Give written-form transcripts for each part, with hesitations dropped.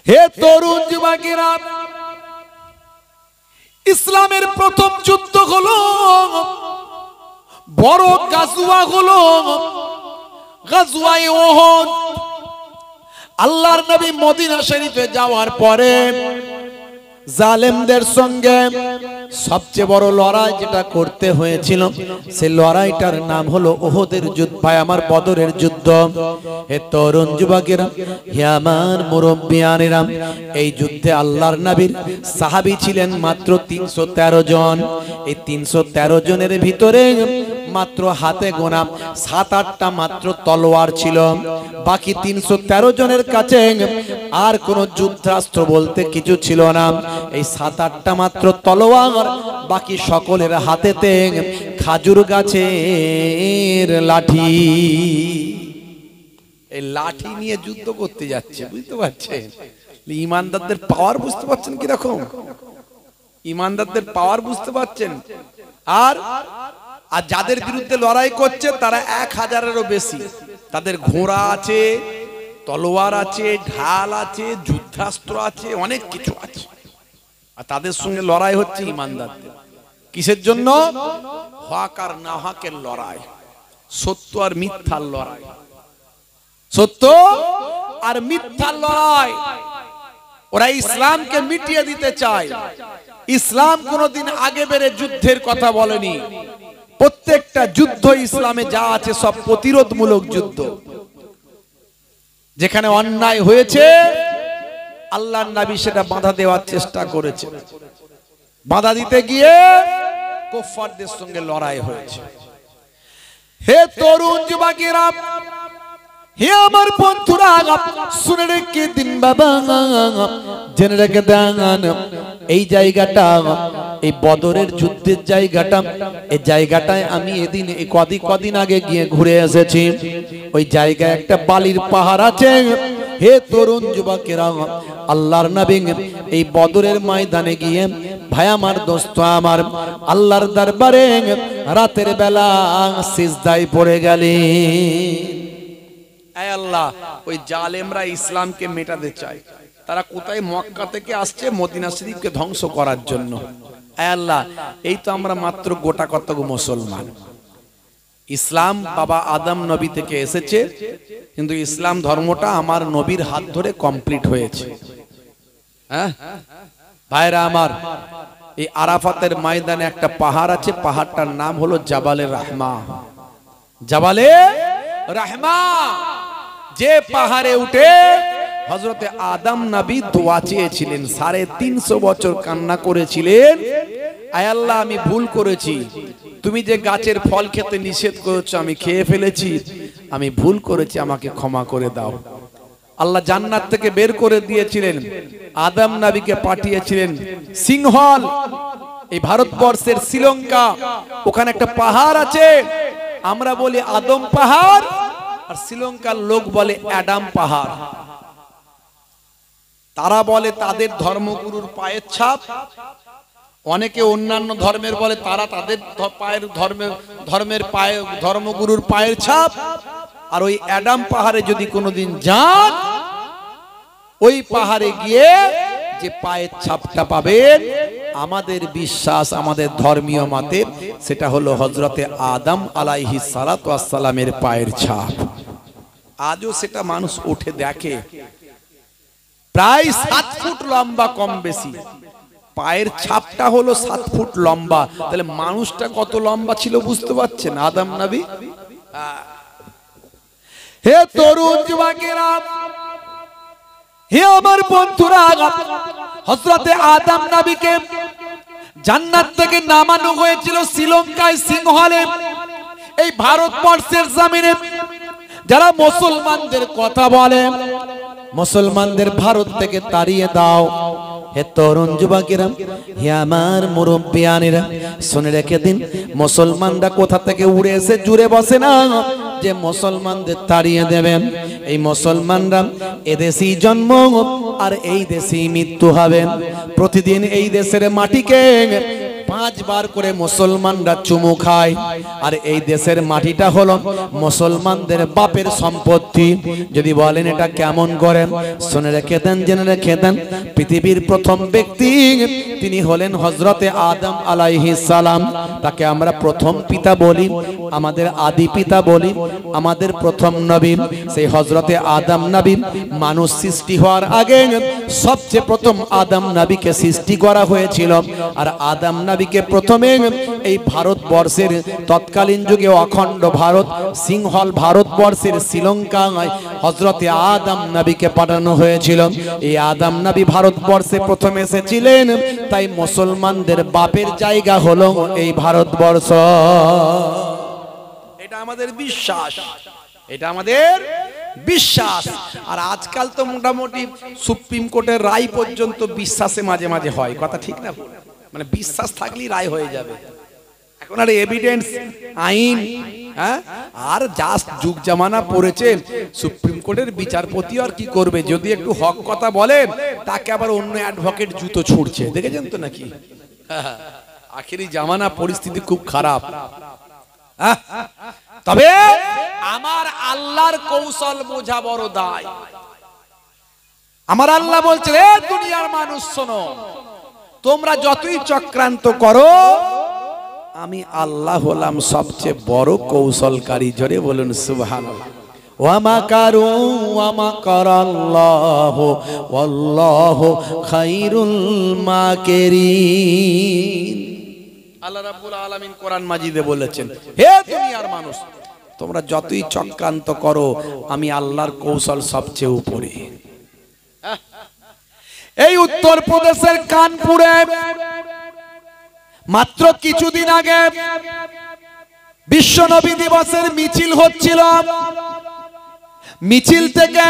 হে তরুণ যুবকেরা, ইসলামের প্রথম যুদ্ধ হলো, বড় গাজওয়া হলো গাজওয়ায়ে উহুদ। আল্লাহর নবী মদিনা শরীফে যাওয়ার পরে জালেমদের সঙ্গে সবচেয়ে বড় লড়াই যেটা করতে হয়েছিল, সেই লড়াইটার নাম হলো উহুদের যুদ্ধ। ভাই আমার, বদরের যুদ্ধ। হে তরুণ যুবকেরা, হে আমার মুরব্বিয়ানেরা, এই যুদ্ধে আল্লাহর নবীর সাহাবী ছিলেন মাত্র 313 জন। এই 313 জনের ভিতরে মাত্র হাতে গোনা 7-8টা মাত্র তলোয়ার ছিল। বাকি 313 জনের কাছে আর কোন যুদ্ধাস্ত্র বলতে কিছু ছিল না। এই 7-8টা মাত্র তলোয়ার, বাকি সকলের হাতেতে খাজুর গাছের লাঠি। এই লাঠি নিয়ে যুদ্ধ করতে যাচ্ছে, বুঝতে পারছেন? ইমানদারদের পাওয়ার বুঝতে পারছেন কিরকম? ইমানদারদের পাওয়ার বুঝতে পারছেন? আর যাদের বিরুদ্ধে লড়াই করছে তারা 1000-এরও বেশি। তাদের ঘোড়া আছে, তলোয়ার আছে, ঢাল আছে, যুদ্ধাস্ত্র আছে, অনেক কিছু আছে। আর তাদের সঙ্গে লড়াই হচ্ছে ইমানদারদের। কিসের জন্য? হক আর না হকের লড়াই, সত্য আর মিথ্যার লড়াই, সত্য আর মিথ্যার লড়াই। ওরা ইসলামকে মিটিয়ে দিতে চায়। ইসলাম কোনোদিন আগে বেড়ে যুদ্ধের কথা বলেনি। প্রত্যেকটা যুদ্ধ ইসলামে যা আছে সব প্রতিরোধমূলক যুদ্ধ। যেখানে অন্যায় হয়েছে আল্লাহর নবী সেটা বাধা দেওয়ার চেষ্টা করেছে। বাধা দিতে গিয়ে কুফফারদের সঙ্গে লড়াই হয়েছে। হে তরুণ যুবকেরা, হে আমার বন্ধুরা, শুনে রেখে দিন বাবা, জেনে রেখে দেন, এই জায়গাটা, এই বদরের যুদ্ধের জায়গাটা, এই জায়গাটায় আমি এদিন এই কদিন আগে গিয়ে ঘুরে এসেছি। ওই জায়গায় একটা বালির পাহাড় আছে। হে তরুণ যুবকেরা, আল্লাহর নবী এই বদরের ময়দানে গিয়ে, ভাই আমার, দোস্ত আমার, আল্লাহর দরবারে রাতের বেলা সিজদায় পড়ে গেলেন। আয় আল্লাহ, ওই জালেমরা ইসলামকে মেটাতে চায়। তারা কোথায়? মক্কা থেকে আসছে মদিনা শরীফকে ধ্বংস করার জন্য। আয় আল্লাহ, এই তো আমরা মাত্র গোটা কতক মুসলমান। ইসলাম বাবা আদম নবী থেকে এসেছে, কিন্তু ইসলাম ধর্মটা আমার নবীর হাত ধরে কমপ্লিট হয়েছে। হ্যাঁ ভাইরা আমার, এই আরাফাতের ময়দানে একটা পাহাড় আছে, পাহাড়টার নাম হলো জাবালে রাহমা। জাবালে রাহমা, যে পাহাড়ে উঠে হযরতে আদম নবী দোয়া চেয়েছিলেন, 350 বছর কান্না করেছিলেন, আয় আল্লাহ আমি ভুল করেছি, তুমি যে গাছের ফল খেতে নিষেধ করেছো আমি খেয়ে ফেলেছি, আমি ভুল করেছি, আমাকে ক্ষমা করে দাও। আল্লাহ জান্নাত থেকে বের করে দিয়েছিলেন, আদম নবীকে পাঠিয়েছিলেন সিংহল, এই ভারতবর্ষের শ্রীলঙ্কা, ওখানে একটা পাহাড় আছে, আমরা বলি আদম পাহাড়, আর শ্রীলঙ্কার লোক বলে অ্যাডাম পাহাড়। তারা বলে তাদের ধর্মগুরুর পায়ের ছাপ, অনেকে অন্যান্য ধর্মের বলে তারা তাদের পায়ের ধর্মগুরুর পায়ের ছাপ। আর ওই অ্যাডাম পাহাড়ে যদি কোনোদিন যান, ওই পাহাড়ে গিয়ে যে পায়ের ছাপটা পাবেন, আমাদের বিশ্বাস, আমাদের ধর্মীয় মতে সেটা হলো হযরতে আদম আলাইহিস সালাতু ওয়াস সালামের পায়ের ছাপ। আজও সেটা মানুষ উঠে দেখে, প্রায় 7 ফুট লম্বা, কম বেশি। পায়ের ছাপটা হলো 7 ফুট লম্বা, তাহলে মানুষটা কত লম্বা ছিল বুঝতে পারছেন? আদম নবী। হে তরুণ যুবকেরা, হে আমার বন্ধুরা, হযরতে আদম নবীকে জান্নাত থেকে নামানো হয়েছিল শ্রীলঙ্কায় সিংহলে। এই ভারতবর্ষের জমিনে যারা মুসলমানদের কথা বলে, মুসলমানদের ভারত থেকে তাড়িয়ে দাও। হে তরুণ যুবকেরা, হে আমার মুরব্বিয়ানেরা, শুনে রেখে দিন, মুসলমানরা কোথা থেকে উড়ে এসে জুড়ে বসে না যে মুসলমানদের তাড়িয়ে দেবেন। এই মুসলমানরা এদেশেই জন্ম আর এই দেশেই মৃত্যু হবে। প্রতিদিন এই দেশের মাটিকে 5 বার করে মুসলমানরা চুমু খায়। আর এই দেশের মাটিটা হলো মুসলমানদের বাপের সম্পত্তি। যদি বলেন এটা কেমন করেন, শুনে রেখে দেন, জেনে রেখে দেন। পৃথিবীর প্রথম ব্যক্তি তিনি হলেন হযরতে আদম আলাইহিস সালাম। তাকে আমরা প্রথম পিতা বলি, আমাদের আদি পিতা বলি, আমাদের প্রথম নবী সেই হযরতে আদম নবী। মানুষ সৃষ্টি হওয়ার আগে সবচেয়ে প্রথম আদম নবীকে সৃষ্টি করা হয়েছিল। আর আদম নবীকে প্রথমে এই ভারতবর্ষের তৎকালীন যুগে অখণ্ড ভারত, সিংহল ভারতবর্ষের শ্রীলঙ্কায় হযরতে আদম নবীকে পাঠানো হয়েছিল। এই আদম নবী ভারতবর্ষে প্রথম এসেছিলেন, তাই মুসলমানদের বাপের জায়গা হলো এই ভারতবর্ষ। এটা আমাদের বিশ্বাস, এটা আমাদের বিশ্বাস। আর আজকাল তো মোটামুটি সুপ্রিম কোর্টের রায় পর্যন্ত বিশ্বাসে মাঝে মাঝে হয়, কথা ঠিক না? মানে বিশ্বাস থাকলেই রায় হয়ে যাবে। এখন আর এভিডেন্স আইন, হ্যাঁ, আর জাস্ট যুগ জামানা পড়েছে, সুপ্রিম কোর্টের বিচারপতি আর কি করবে, যদি একটু হক কথা বলেন তাকে আবার অন্য অ্যাডভোকেট জুতো ছুড়ছে, দেখেছেন তো নাকি? আখেরি জামানা, পরিস্থিতি খুব খারাপ। তবে আমার আল্লাহর কৌশল বোঝা বড় দায়। আমার আল্লাহ বলছে, এ দুনিয়ার মানুষ শোনো, তোমরা যতই চক্রান্ত করো, আমি আল্লাহ হলাম সবচেয়ে বড় কৌশলকারী। জোরে বলুন সুবহানাল্লাহ। ওয়া মাকারু ওয়া মাকারাল্লাহু ওয়াল্লাহু খায়রুল মাকিরিন। আল্লাহ রাব্বুল আলামিন কোরআন মাজিদে বলেছেন, হে দুনিয়ার মানুষ, তোমরা যতই চক্রান্ত করো, আমি আল্লাহর কৌশল সবচেয়ে উপরে। এই উত্তরপ্রদেশের কানপুরে মাত্র কিছুদিন আগে বিশ্ব নবী দিবসের মিছিল হচ্ছিল। মিছিল থেকে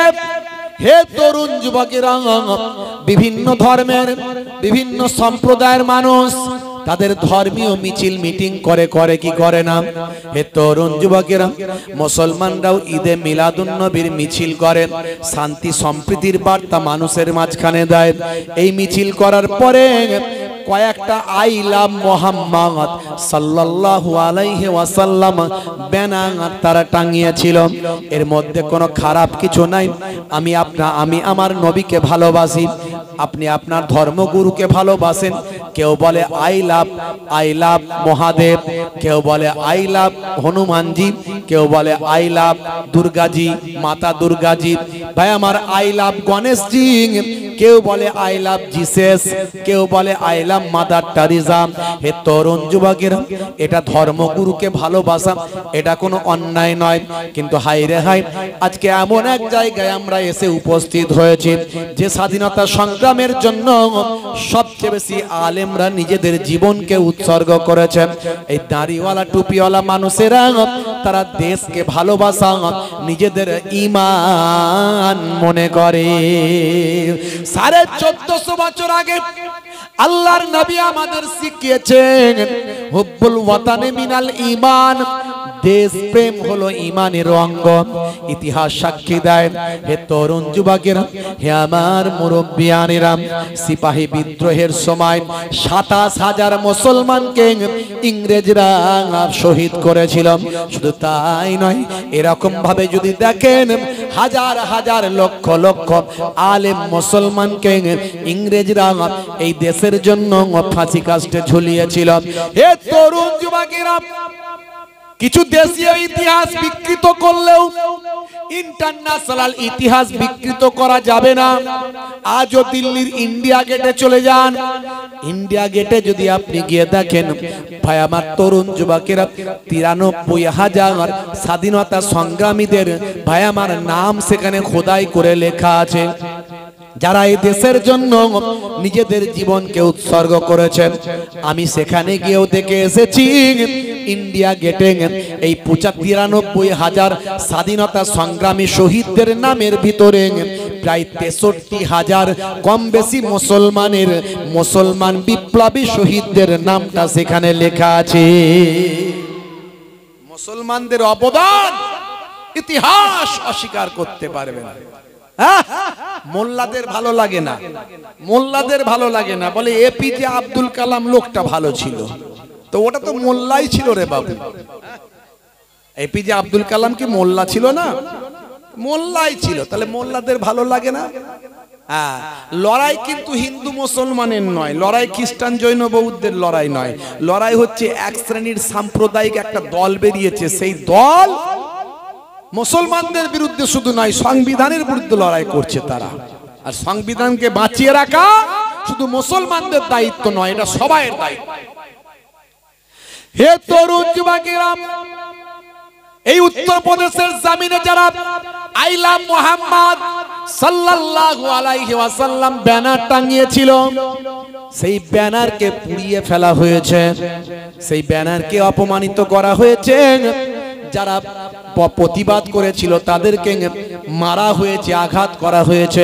হে তরুণ যুবকেরা, বিভিন্ন ধর্মের, বিভিন্ন সম্প্রদায়ের মানুষ তাদের ধর্মীয় মিছিল মিটিং করে কি করে না? হে তরুণ যুবকেরা, মুসলমানরাও ঈদে মিলাদুন নবীর মিছিল করে, শান্তি সম্প্রীতির বার্তা মানুষের মাঝখানে দেয়। এই মিছিল করার পরে কয়েকটা আই লাভ মুহাম্মদ সাল্লাল্লাহু আলাইহি ওয়াসাল্লাম ব্যানার তারা টাঙিয়েছিল। এর মধ্যে কোনো খারাপ কিছু নাই। আমি আমার নবীকে ভালোবাসি, আপনি আপনার ধর্মগুরুকে ভালোবাসেন। কেউ বলে আই লাভ মহাদেব, কেউ বলে আই লাভ হনুমানজি, কেউ বলে আই লাভ দুর্গাজি, মাতা দুর্গাজি। ভাই আমার আই লাভ গণেশজি, কেউ বলে আই লাভ জিসাস, কেউ বলে আই লাভ মাদার টেরেসা। হে তরুণ যুবকেরা, এটা ধর্মগুরুকে ভালোবাসা, এটা কোনো অন্যায় নয়। কিন্তু হাই রে হাই, আজকে এমন এক জায়গায় আমরা এসে উপস্থিত হয়েছি যে স্বাধীনতা সংগ্রামের জন্য সবচেয়ে বেশি আলেমরা নিজেদের জীবনকে উৎসর্গ করেছেন। এই দাড়িওয়ালা টুপিওয়ালা মানুষেরা তারা দেশকে ভালোবাসা নিজেদের ঈমান মনে করে। 1450 বছর আগে আল্লাহর নবী আমাদের শিখিয়েছেন, হুব্বুল ওয়াতানে মিনাল ঈমান, দেশ প্রেম হলো ঈমানের অঙ্গ। ইতিহাস সাক্ষী দেয়। হে তরুণ যুবকেরা, হে আমার মুরব্বিয়ানেরা, সিপাহী বিদ্রোহের সময় 27,000 মুসলমানকে ইংরেজরা শহীদ করেছিল। শুধু তাই নয়, এরকম ভাবে যদি দেখেন, হাজার হাজার লক্ষ লক্ষ আলেম মুসলমানকে ইংরেজরা এই দেশের জন্য ফাঁসি কাস্টে ঝুলিয়েছিল। হে তরুণ যুবকেরা, কিছু দেশীয় ইতিহাস বিকৃত করলেও ইন্টারন্যাশনাল ইতিহাস বিকৃত করা যাবে না। আজও দিল্লির ইন্ডিয়া গেটে চলে যান, ইন্ডিয়া গেটে যদি আপনি গিয়ে দেখেন, ভাই আমার তরুণ যুবকেরা, 93,000 স্বাধীনতা সংগ্রামীদের ভাই আমার নাম সেখানে খোদাই করে লেখা আছে, যারা এই দেশের জন্য নিজেদের জীবনকে উৎসর্গ করেছেন। আমি সেখানে গিয়েও দেখে এসেছি, ইন্ডিয়া গেটে এই 93,000 স্বাধীনতা সংগ্রামী শহীদদের নামের ভিতরে প্রায় 63,000 কম বেশি মুসলমান বিপ্লবী শহীদদের নামটা সেখানে লেখা আছে। মুসলমানদের অবদান ইতিহাস অস্বীকার করতে পারবে না। মোল্লাদের ভালো লাগে না, মোল্লাদের ভালো লাগে না, বলে এপিজে আব্দুল কালাম লোকটা ভালো ছিল। তো ওটা তো মোল্লাই ছিল রে বাবু। এপিজে আব্দুল কালাম কি মোল্লা ছিল না? মোল্লাই ছিল। তাহলে মোল্লাদের ভালো লাগে না? লড়াই কিন্তু হিন্দু মুসলমানের নয়, লড়াই খ্রিস্টান জৈন বৌদ্ধের লড়াই নয়, লড়াই হচ্ছে এক শ্রেণীর সাম্প্রদায়িক একটা দল বেরিয়েছে, সেই দল মুসলমানদের বিরুদ্ধে শুধু নয়, সংবিধানের বিরুদ্ধে লড়াই করছে তারা। আর সংবিধানকে বাঁচিয়ে রাখা শুধু মুসলমানদের দায়িত্ব নয়, এটা সবাইয়ের দায়িত্ব। হে তরুণ যুবকেরা, এই উত্তরপ্রদেশের জমিনে যারা আইলা মুহাম্মদ সাল্লাল্লাহু আলাইহি ওয়াসাল্লাম ব্যানার টাঙিয়েছিল, সেই ব্যানারকে পুড়িয়ে ফেলা হয়েছে, সেই ব্যানারকে অপমানিত করা হয়েছে। যারা প্রতিবাদ করেছিল তাদেরকে মারা হয়েছে, আঘাত করা হয়েছে,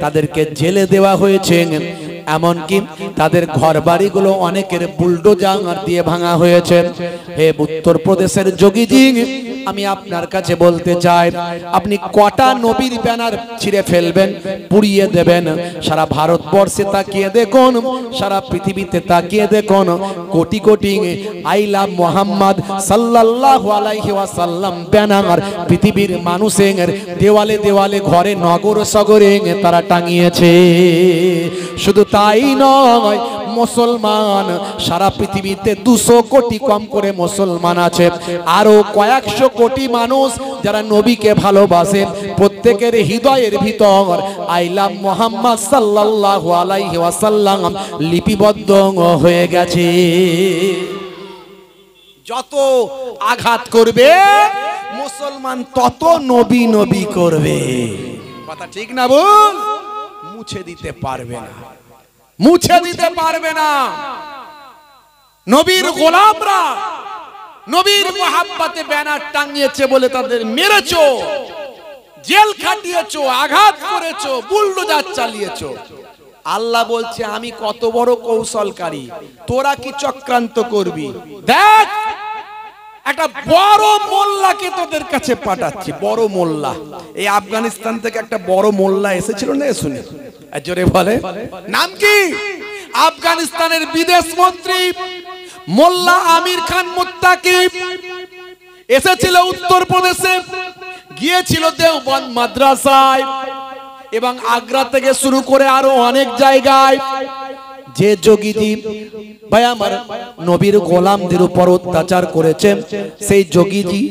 তাদেরকে জেলে দেওয়া হয়েছে, এমনকি তাদের ঘরবাড়িগুলো অনেকের বুলডোজার দিয়ে ভাঙা হয়েছে। হে উত্তরপ্রদেশের যোগীজি, আমি আপনার কাছে বলতে চাই, আপনি কটা নবীর ব্যানার ছিঁড়ে ফেলবেন, পুড়িয়ে দেবেন? সারা ভারতবর্ষে তাকিয়ে দেখুন, সারা পৃথিবীতে তাকিয়ে দেখুন, কোটি কোটি আই লাভ মুহাম্মদ সাল্লাল্লাহু আলাইহি ওয়াসাল্লাম ব্যানার পৃথিবীর মানুষের দেওয়ালে দেওয়ালে, ঘরে, নগর সগরে তারা টাঙিয়েছে। শুধু তাই নয়, মুসলমান সারা পৃথিবীতে 200 কোটি কম করে মুসলমান আছে, আরো কয়েকশো কোটি মানুষ যারা নবীকে ভালোবাসে, প্রত্যেকের হৃদয়ের ভিতর আই লাভ মুহাম্মদ সাল্লাল্লাহু আলাইহি ওয়াসাল্লাম লিপিবদ্ধ হয়ে গেছে। যত আঘাত করবে মুসলমান, তত নবী নবী করবে। কথা ঠিক না বল? মুছে দিতে পারবে না, মুছে দিতে পারবে না। নবীর গোলামরা নবীর মুহাব্বতে ব্যানার টাঙিয়েছে বলে তাদের মেরেছো, জেল খাটিয়েছো, আঘাত করেছো, বুলডোজার চালিয়েছো। আল্লাহ বলছে আমি কত বড় কৌশলকারী, তোরা কি চক্রান্ত করবি? দেখ, একটা বড় মোল্লাকে তোদের কাছে পাঠাচ্ছি, বড় মোল্লা। এই আফগানিস্তান থেকে একটা বড় মোল্লা এসেছিল না, শুনে জোরে বলে নাম কি? আফগানিস্তানের বিদেশ মন্ত্রী মোল্লা আমির খান মুত্তাকি এসেছিল উত্তরপ্রদেশে, গিয়েছিল দেওবন্দ মাদ্রাসায় এবং আগ্রা থেকে শুরু করে আরো অনেক জায়গায়। যে যোগীজি ভাই আমার নবীর গোলামদের উপর অত্যাচার করেছে, সেই যোগীজি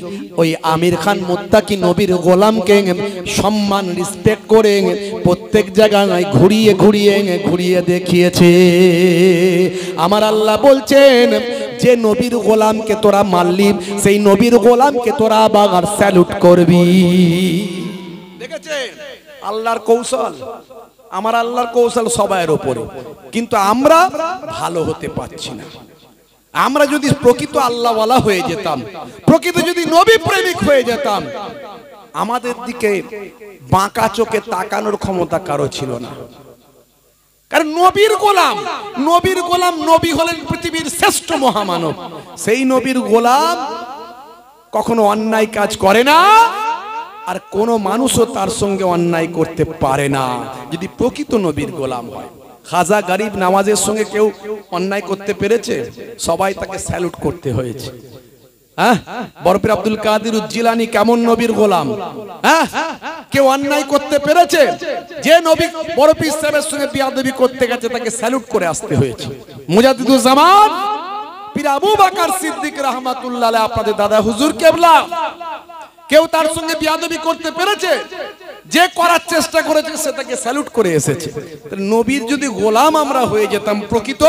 ওই আমির খান মুত্তাকি নবীর গোলামকে সম্মান রেসপেক্ট করে প্রত্যেক জায়গায় ঘুরিয়ে ঘুরিয়ে ঘুরিয়ে দেখিয়েছে। আমার আল্লাহ বলছেন, যে নবীর গোলামকে তোরা মারলি, সেই নবীর গোলামকে তোরা আবার স্যালুট করবি। দেখেছেন আল্লাহর কৌশল? আমার আল্লাহর কৌশল সবার উপরে, কিন্তু আমরা ভালো হতে পারছি না। আমরা যদি প্রকৃত আল্লাহওয়ালা হয়ে যেতাম, প্রকৃত যদি নবী প্রেমিক হয়ে যেতাম, আমাদের দিকে বাঁকা চোখে তাকানোর ক্ষমতা কারো ছিল না। কারণ নবীর গোলাম, নবীর গোলাম, নবী হলেন পৃথিবীর শ্রেষ্ঠ মহামানব। সেই নবীর গোলাম কখনো অন্যায় কাজ করে না, আর কোন মানুষও তার সঙ্গে অন্যায় করতে পারে না যদি প্রকৃত নবীর গোলাম হয়। খাজা গরিব নওয়াজের সঙ্গে কেউ অন্যায় করতে পেরেছে? সবাই তাকে স্যালুট করতে হয়েছে। হ্যাঁ, বরফির আব্দুল কাদের জিলানী কেমন নবীর গোলাম? হ্যাঁ, কেউ অন্যায় করতে পেরেছে? যে নবী বরফির সাহেবের সঙ্গে বিয়াদবি করতে গেছে তাকে স্যালুট করে আসতে হয়েছে। মুজাদ্দিদুজ্জামান পীর আবু বকর সিদ্দিক রাহমাতুল্লাহ আলাইহি, আপনাদের দাদা হুজুর কেবলা, কেউ তার সঙ্গে বিয়াদবি করতে পেরেছে? যে করার চেষ্টা করেছে সে তাকে স্যালুট করে এসেছে। নবীর যদি গোলাম আমরা হয়ে যেতাম প্রকৃত,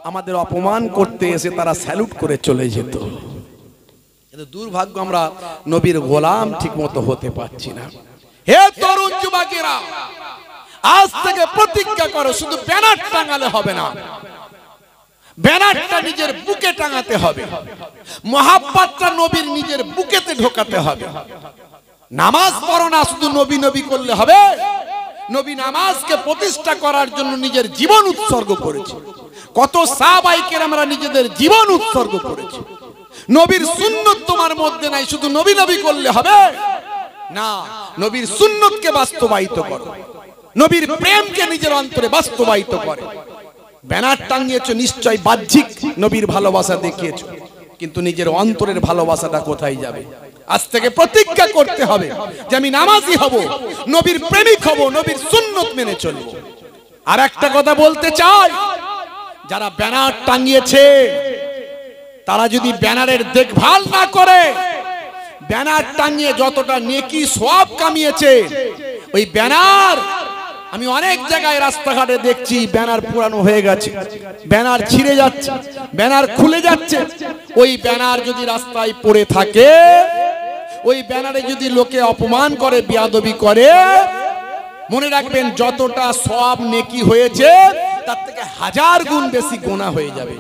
আমাদের অপমান করতে এসে তারা স্যালুট করে চলে যেত। কিন্তু দুর্ভাগ্য, আমরা নবীর গোলাম ঠিক মতো হতে পারছি না। হে তরুণ যুবকেরা, আজ থেকে প্রতিজ্ঞা করো, শুধু ব্যানার টাঙালে হবে না, ব্যানারটা নিজের বুকে টাঙাতে হবে, মহাব্বতটা নবীর নিজের বুকেতে ঢোকাতে হবে। নামাজ পড়ো না, শুধু নবী নবী করলে হবে? নবী নামাজকে প্রতিষ্ঠা করার জন্য নিজের জীবন উৎসর্গ করেছে। কত সাহাবায়ে কেরামরা নিজেদের জীবন উৎসর্গ করেছে। নবীর সুন্নাত তোমার মধ্যে নাই, শুধু নবী নবী করলে হবে না। নবীর সুন্নতকে বাস্তবায়িত করো, নবীর প্রেমকে নিজের অন্তরে বাস্তবায়িত করে। ব্যানার টাঙিয়েছো নিশ্চয় বাহ্যিক নবীর ভালোবাসা দেখিয়েছো, কিন্তু নিজের অন্তরের ভালোবাসাটা কোথায় যাবে? আজ থেকে প্রতিজ্ঞা করতে হবে যে আমি নামাজি হব, নবীর প্রেমিক হব, নবীর সুন্নত মেনে চলব। আর একটা কথা বলতে চাই, যারা ব্যানার টাঙিয়েছে তারা যদি ব্যানারের দেখভাল না করে, ব্যানার টাঙিয়ে যতটা নেকি সওয়াব কামিয়েছে, ওই ব্যানার আমি অনেক জায়গায় রাস্তাঘাটে দেখছি ব্যানার পুরানো হয়ে গেছে, ব্যানার ছিঁড়ে যাচ্ছে, ব্যানার খুলে যাচ্ছে। ওই ব্যানার যদি রাস্তায় পড়ে থাকে, ওই ব্যানারে যদি লোকে অপমান করে, বেয়াদবি করে, মনে রাখবেন যতটা সওয়াব নেকি হয়েছে তার থেকে 1000 গুণ বেশি গুনাহ হয়ে যাবে,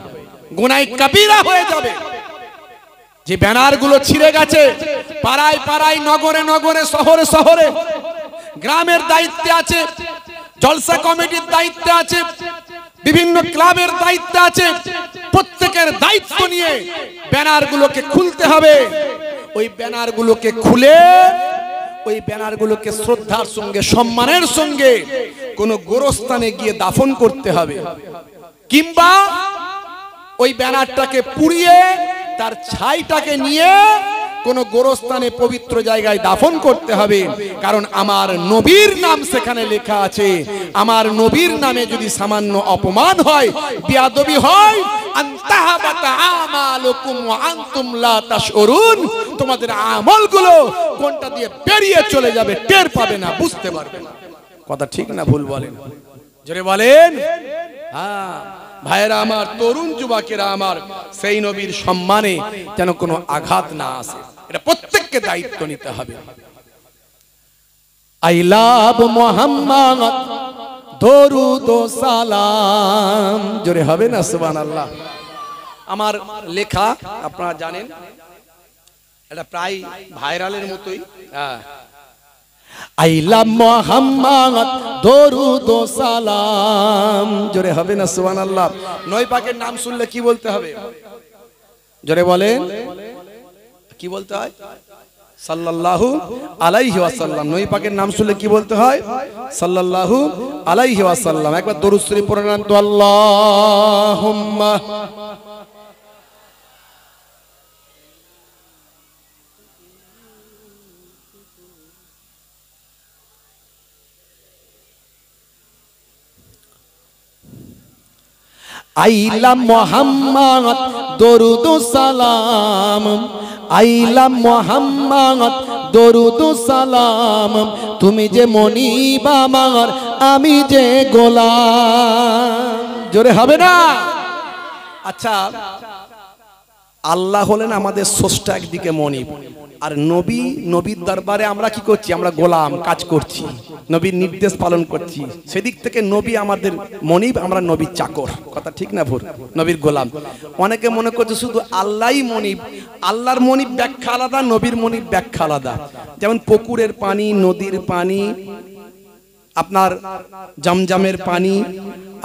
গুনাহ কবিরা হয়ে যাবে। যে ব্যানারগুলো ছিঁড়ে গেছে, পাড়ায় পাড়ায়, নগরে নগরে, শহরে শহরে, গ্রামের দায়িত্বে আছে, জলসা কমিটির দায়িত্বে আছে, বিভিন্ন ক্লাবের দায়িত্বে আছে, প্রত্যেকের দায়িত্ব নিয়ে ব্যানারগুলোকে খুলতে হবে। ওই ব্যানারগুলোকে খুলে ওই ব্যানারগুলোকে শ্রদ্ধার সঙ্গে, সম্মানের সঙ্গে কোন গোরস্থানে গিয়ে দাফন করতে হবে, কিংবা ওই ব্যানারটাকে পুড়িয়ে তার ছাইটাকে নিয়ে কোন গোরস্থানে পবিত্র জায়গায় দাফন করতে হবে। কারণ আমার নবীর নাম সেখানে লেখা আছে। আমার নবীর নামে যদি সামান্য অপমান হয়, বেয়াদবি হয়, আনতাহাবাতা আমালুকুম ওয়া আনতুম লা তাশউরুন, তোমাদের আমলগুলো কোনটা দিয়ে বেরিয়ে চলে যাবে টের পাবে না, বুঝতে পারবে না। কথা ঠিক না ভুল বলেন? জোরে বলেন। হ্যাঁ ভাইরা আমার, তরুণ যুবকেরা আমার, সেই নবীর সম্মানে যেন কোনো আঘাত না আসে, এটা প্রত্যেককে দায়িত্ব নিতে হবে। আই লাভ মুহাম্মদ, দরুদ ও সালাম, জোরে হবে না সুবহানাল্লাহ। আমার লেখা আপনারা জানেন, এটা প্রায় ভাইরালের মতোই। আই লাভ মুহাম্মদ, দরুদ ও সালাম, জোরে হবে না সুবহানাল্লাহ। নবী পাকের নাম শুনলে কি বলতে হবে? জোরে বলেন, কি বলতে হয়? সাল্লাল্লাহু আলাইহি ওয়াসাল্লাম। নবী পাকের নাম শুনলে কি বলতে হয়? সাল্লাল্লাহু আলাইহি ওয়াসাল্লাম। একবার দরুদ শরীফ পড়ে নেন তো, আল্লাহুম্মা আইলা মুহাম্মদ, দরুদ ও সালাম, আইলা মুহাম্মদ, দরুদ ও সালাম, তুমি যে মনিব আমার, আমি যে গোলাম, জোরে হবে না? আচ্ছা, আল্লাহ হলেন আমাদের স্রষ্টা একদিকে মনিব, আর নবী, নবীর দরবারে আমরা কি করছি? আমরা গোলাম, কাজ করছি, নবীর নির্দেশ পালন করছি। সেদিক থেকে নবী আমাদের মনিব, আমরা নবীর চাকর। কথা ঠিক না ভুল? নবীর গোলাম। অনেকে মনে করছে শুধু আল্লাহই মনিব। আল্লাহর মনিব ব্যাখ্যা আলাদা, নবীর মনিব ব্যাখ্যা আলাদা। যেমন পুকুরের পানি, নদীর পানি, আপনার জমজমের পানি,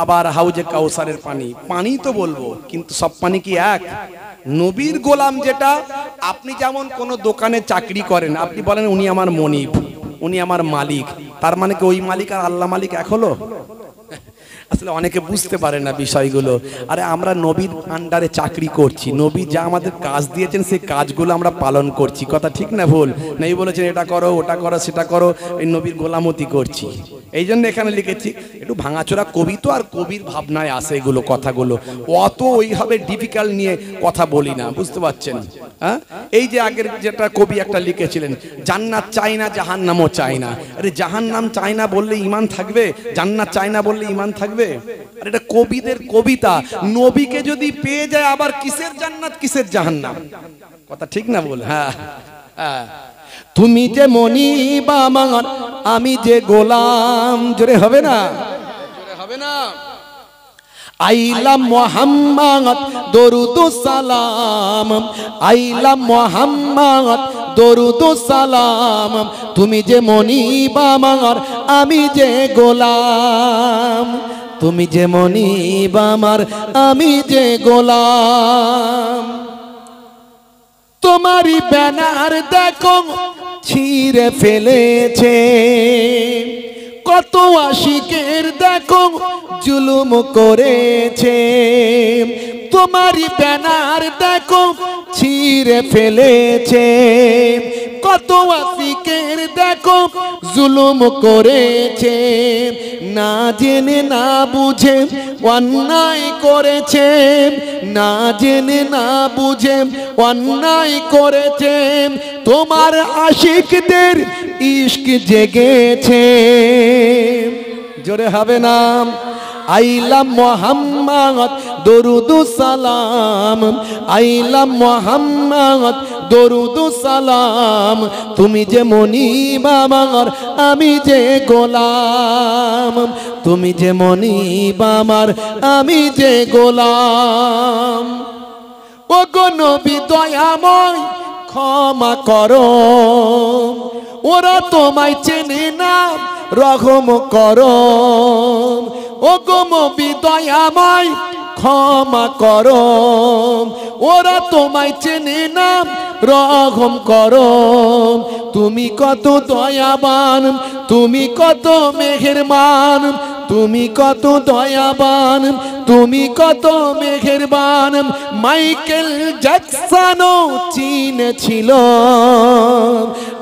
আবার হাউজে কাউসারের পানি, পানি তো বলবো, কিন্তু সব পানি কি এক? নবীর গোলাম যেটা, আপনি যেমন কোন দোকানে চাকরি করেন, আপনি বলেন উনি আমার মনিব, উনি আমার মালিক, তার মানে কি ওই মালিক আর আল্লাহ মালিক এক হলো? আসলে অনেকে বুঝতে পারে না বিষয়গুলো। আরে আমরা নবীর আন্ডারে চাকরি করছি, নবী যা আমাদের কাজ দিয়েছেন সেই কাজগুলো আমরা পালন করছি। কথা ঠিক না ভুল? নবী বলেছেন এটা করো, ওটা করো, সেটা করো, এই নবীর গোলামতি করছি। এই জন্য এখানে লিখেছি, একটু ভাঙাচোরা কবি তো, আর কবির ভাবনায় আসে এগুলো কথাগুলো, অত ওইভাবে ডিফিকাল্ট নিয়ে কথা বলি না, বুঝতে পারছেন? হ্যাঁ, এই যে আগের যেটা কবি একটা লিখেছিলেন, জান্নাত চাই না, জাহান্নামও চাই না। আরে জাহান্নাম চাই না বললে ঈমান থাকবে? জান্নাত চাই না বললে ঈমান থাকবে? আর এটা কবিদের কবিতা। নবীকে যদি পেয়ে যায় আবার কিসের জান্নাত, কিসের জাহান্নাম? কথা ঠিক না বল? হ্যাঁ হ্যাঁ, তুমি যে মনিব আমার, আমি যে গোলাম, জোরে হবে না? জোরে হবে না? আইলা মুহাম্মদ, দরুদ ও সালাম, আইলা মুহাম্মদ, দরুদ ও সালাম, তুমি যে মনিব আমার, আমি যে গোলাম, তুমি যে মনিব আমার, আমি যে গোলাম। তোমারই ব্যানার দেখো ছিঁড়ে ফেলেছে। কত আশিকের দেখো জুলুম করেছে, তোমারই ব্যানার দেখো ছিঁড়ে ফেলেছে। কত আশিকের দেখো জুলুম করেছে, না জেনে না বুঝে অন্যায় করেছে, না জেনে না বুঝে অন্যায় করেছে। তোমার আশিকদের ইশক জেগেছে। জোরে হবে না? আইলা মোহাম্মদ দরুদ সালাম, আইলা মোহাম্মদ দরুদ সালাম। তুমি যে মনিব আমার, আমি যে গোলাম। তুমি যে মনিব আমার, আমি যে গোলাম। ও গো নবী দয়াময় ক্ষমা করো, ওরা তোমায় চেনে না, রহম করো। ও গো নবী দয়াময় ক্ষমা করো, ওরা তোমায় চেনে না, রহম করো। তুমি কত দয়াবান, তুমি কত মেহেরবান, তুমি কত দয়াবান, তুমি কত মেহেরবান। মাইকেল জ্যাকসনও চিনেছিল।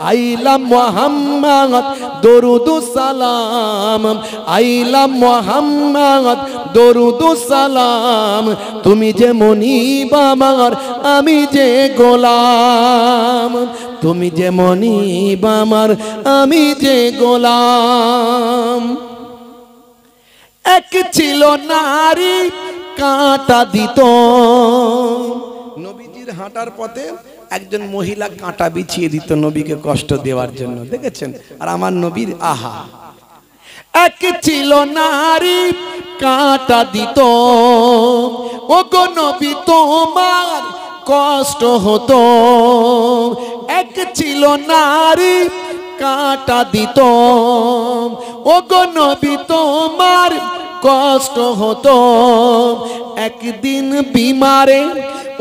আইলাম মোহাম্মদ দরুদ সালাম, আইলাম মোহাম্মদ দরুদ সালাম। তুমি যে মনিব আমার, আমি যে গোলাম। তুমি যে মনিব আমার, আমি যে গোলাম। এক ছিল নারী কাঁটা দিত, নবীজির হাঁটার পথে একজন মহিলা কাঁটা বিছিয়ে দিত নবীকে কষ্ট দেওয়ার জন্য, দেখেছেন? আর আমার নবীর আহা। এক ছিল নারী কাঁটা দিত, ও গো নবী তোমার কষ্ট হতো। এক ছিল নারী কাঁটা দিত, ও গো নবী তোমার কষ্ট হতো। একদিন বিমারে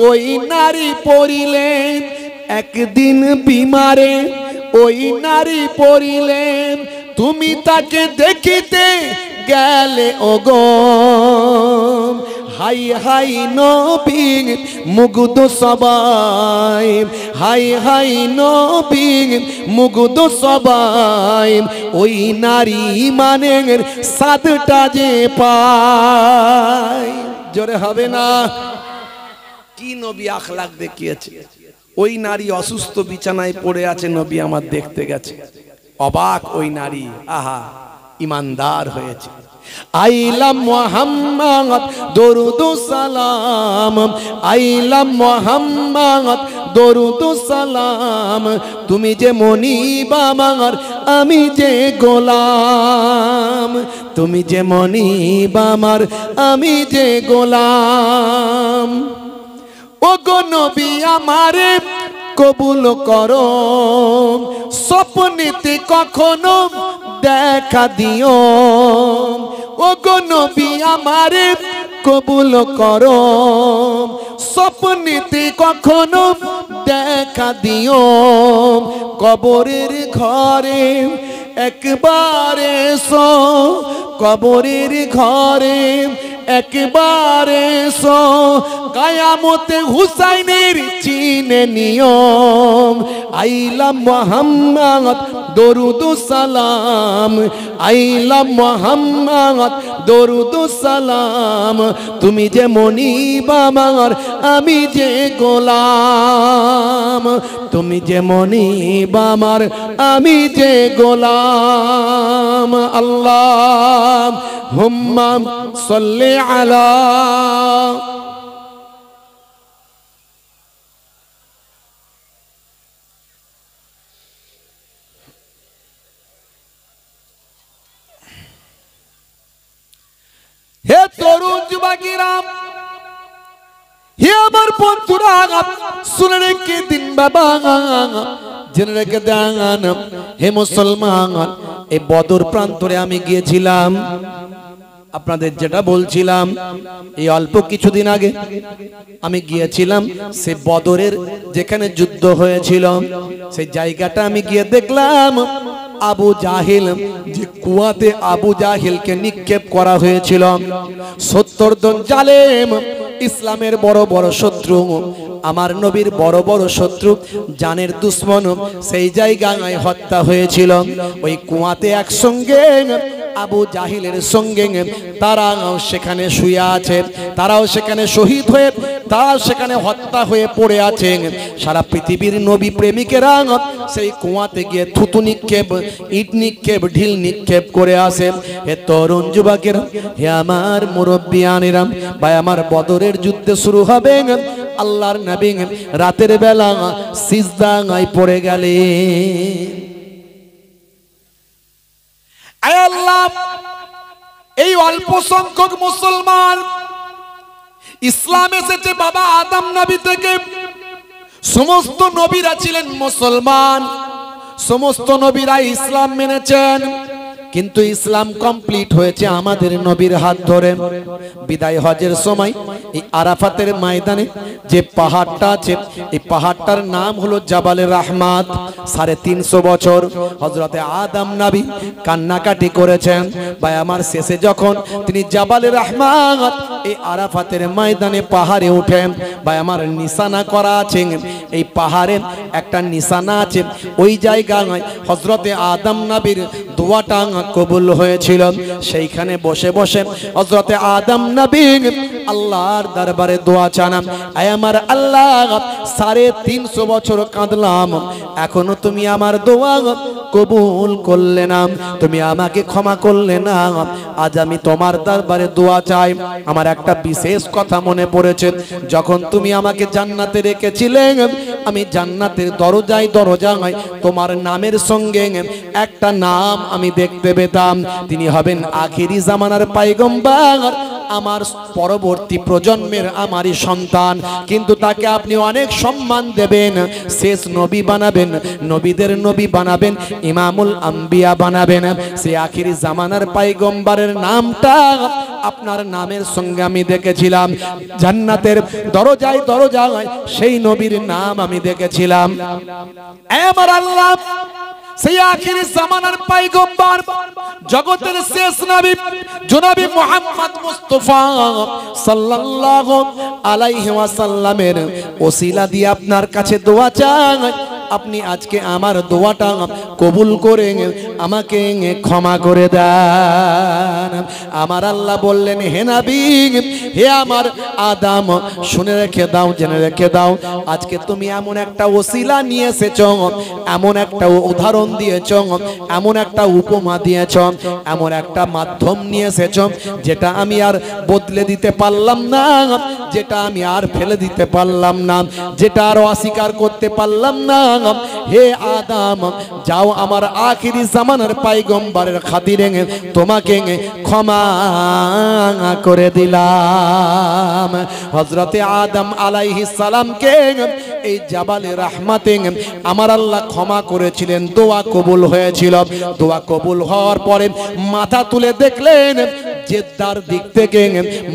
ওই নারী পড়িলেন, একদিন বিমারে ওই নারী পড়িলেন। তুমি তাকে দেখিতে গেলে ওগো, হাই হাই নবী মুগ্ধ সবাই, হাই হাই নবী মুগ্ধ সবাই। ওই নারী মানের সাদটা যে পায়। জোরে হবে না? কি নবী আখলাক দেখিয়েছে। ওই নারী অসুস্থ বিছানায় পড়ে আছে, নবী আমার দেখতে গেছে, অবাক ওই নারী, আহা ইমানদার হয়েছে। আইলাম মোহাম্মদ দরুদ সালাম, আইলাম মোহাম্মদ দরুদ সালাম। তুমি যে মনিব আমার, আমি যে গোলাম। তুমি যে মনিব আমার, আমি যে গোলাম। ও গো নবী আমারে কবুল করো, স্বপ্নেতে কখনো দেখা দিও। ও গো নবী আমারে কবুল করো, স্বপ্নেতে কখনো দেখা দিও। কবরের ঘরে একবার এসো, কবরের ঘরে একবার এসো। কায়ামতে হুসাইনের চিনে নিয়ম। আইলাম মোহাম্মদ দরুদ সালাম, আইলাম মোহাম্মদ দরুদ সালাম। তুমি যে মনিব আমার, আমি যে গোলাম। তুমি যে মনিব আমার, আমি যে গোলাম। আল্লাহুম্মা সাল্লি আলা হে তরুণ যুবকেরা, হে আমার বন্ধুরা, শুনে রেখে দিন বাবা, জেনে রেখে দেন হে মুসলমান। এই বদর প্রান্তরে আমি গিয়েছিলাম, আপনাদের যেটা বলছিলাম, এই অল্প কিছুদিন আগে আমি গিয়েছিলাম সে বদরের যেখানে যুদ্ধ হয়েছিল সেই জায়গাটা আমি গিয়ে দেখলাম আবু জাহিল, যে কুয়াতে আবু জাহিলকে নিক্ষেপ করা হয়েছিল, 70 জন জালেম, ইসলামের বড় বড় শত্রু, আমার নবীর বড় বড় শত্রু, জানের দুশ্মন, সেই জায়গায় হত্যা হয়েছিল। ওই কুয়াতে একসঙ্গে আবু জাহিলের সঙ্গে তারাও সেখানে শুয়ে আছে, তারাও সেখানে শহীদ হয়ে, তারাও সেখানে হত্যা হয়ে পড়ে আছে। সারা পৃথিবীর নবী প্রেমিকেরা সেই কুয়াতে গিয়ে থুতু নিক্ষেপ, ইট নিক্ষেপ, ঢিল নিক্ষেপ করে আসে। হে তরুণ যুবকেরা, হে আমার মুরব্বিয়ানেরা, ভাই আমার বদরের যুদ্ধ শুরু হবে, আল্লাহর নবী রাতের বেলা সিজদায় পড়ে গেলেন। আয় আল্লাহ, এই অল্প সংখ্যক মুসলমান, ইসলাম এসেছে বাবা আদম নবী থেকে, সমস্ত নবীরা ছিলেন মুসলমান, সমস্ত নবীরা ইসলাম মেনেছেন, কিন্তু ইসলাম কমপ্লিট হয়েছে আমাদের নবীর হাত ধরে। বিদায় হজের সময় এই আরাফাতের ময়দানে যে পাহাড়টা আছে, এই পাহাড়টার নাম হলো জাবালে রাহমাত। 350 বছর হযরতে আদম নবী কান্নাকাটি করেছেন। ভাই আমার শেষে যখন তিনি জাবালে রাহমাত এই আরাফাতের ময়দানে পাহাড়ে উঠেন, ভাই আমার নিশানা করা আছে, এই পাহাড়ে একটা নিশানা আছে, ওই জায়গায় হযরতে আদম নবীর দোয়াটা কবুল হয়েছিল। সেইখানে বসে বসে হযরতে আদম নবী আল্লাহর দরবারে দোয়া চান, আয় আমার আল্লাহ, 350 বছর কাঁদলাম, এখনো তুমি আমার দোয়া কবুল করলে না, তুমি আমাকে ক্ষমা করলে না, আজ আমি তোমার দরবারে দোয়া চাই। আমার একটা বিশেষ কথা মনে পড়েছে, যখন তুমি আমাকে জান্নাতে রেখেছিলে, আমি জান্নাতের দরজায় দরজায় তোমার নামের সঙ্গে একটা নাম আমি দেখতে পেতাম, তিনি হবেন আখিরি জামানার পয়গম্বর, আমার পরবর্তী প্রজন্মের আমারই সন্তান, কিন্তু তাকে আপনি অনেক সম্মান দেবেন, শেষ নবী বানাবেন, নবীদের নবী বানাবেন, ইমামুল আম্বিয়া বানাবেন। সে আখিরি জামানার পয়গম্বরের নামটা আপনার নামের সঙ্গে আমি দেখেছিলাম, জান্নাতের দরজায় দরজায় সেই নবীর নাম আমি দেখেছিলাম। আমার আল্লাহ, সেই আখিরি জামানার পয়গম্বর, জগতের শেষ নবী জনাবে মুহাম্মদ মুস্তাফা সাল্লাল্লাহু আলাইহি ওয়াসাল্লামের ওসিলা দিয়ে আপনার কাছে দোয়া চাই, আপনি আজকে আমার দোয়াটা কবুল করে আমাকে ক্ষমা করে দেন। আমার আল্লাহ বললেন, হে নবী, হে আমার আদম, শুনে রেখে দাও, জেনে রেখে দাও, আজকে তুমি এমন একটা ওসিলা নিয়ে এসেছো, এমন একটা উদাহরণ দিয়েছ, এমন একটা উপমা দিয়েছ, এমন একটা মাধ্যম নিয়ে এসেছ, যেটা আমি আর বদলে দিতে পারলাম না, যেটা আমি আর ফেলে দিতে পারলাম না, যেটা আর অস্বীকার করতে পারলাম না। হে আদম, যাও, আমার আখিরি জামানার পয়গম্বরের খাতিরে তোমাকে ক্ষমা করে দিলাম। হযরতে আদম আলাইহিস সালামকে এই জাবালে রাহমাতে আমার আল্লাহ ক্ষমা করেছিলেন, দোয়া কবুল হয়েছিল। দোয়া কবুল হওয়ার পরে মাথা তুলে দেখলেন জেদ্দার দিক থেকে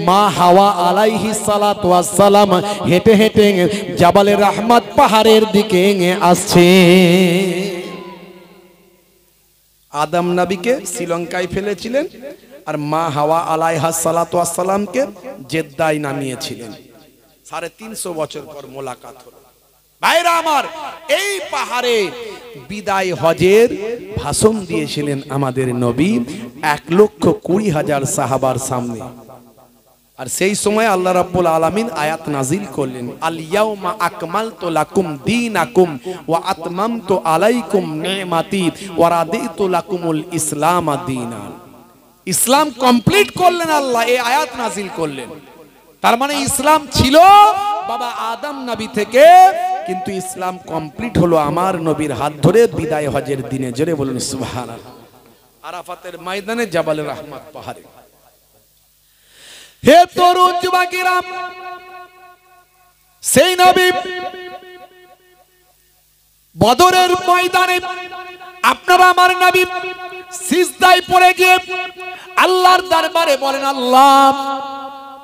মা হাওয়া আলাইহিস সালাতু ওয়াস সালাম হেঁটে হেঁটে জাবালে রাহমাত পাহাড়ের দিকে আসছে। আদম নবীকে শ্রীলঙ্কায় ফেলেছিলেন, আর মা হাওয়া আলাইহিস সালাতু ওয়াস সালামকে জেদ্দায় নামিয়েছিলেন। 350 বছর পর মোলাকাত হলো। ভাইরা আমার, এই পাহাড়ে বিদায় হজের ভাষণ দিয়েছিলেন আমাদের নবী 1,20,000 সাহাবার সামনে। আর সেই সময় আল্লাহ রাব্বুল আলামিন আয়াত নাজিল করলেন, আল ইয়াউমা আকমালতু লাকুম দীনাকুম ওয়া আতমামতু আলাইকুম নি'মাতি ওয়া রাদিতু লাকুমুল ইসলাম দীনান। ইসলাম কমপ্লিট করলেন আল্লাহ, এই আয়াত নাজিল করলেন। তার মানে ইসলাম ছিল বাবা আদম নবী থেকে, কিন্তু ইসলাম কমপ্লিট হলো আমার নবীর হাত ধরে বিদায় হজের দিনে। জোরে বলুন সুবহানাল্লাহ। আরাফাতের ময়দানে জাবালে রাহমাত পাহাড়ে। হে তরুণ যুবকেরা, সেই নবী বদরের ময়দানে আপনারা আমার নবী সিজদায় পড়ে গিয়ে আল্লাহর দরবারে বলেন, আল্লাহ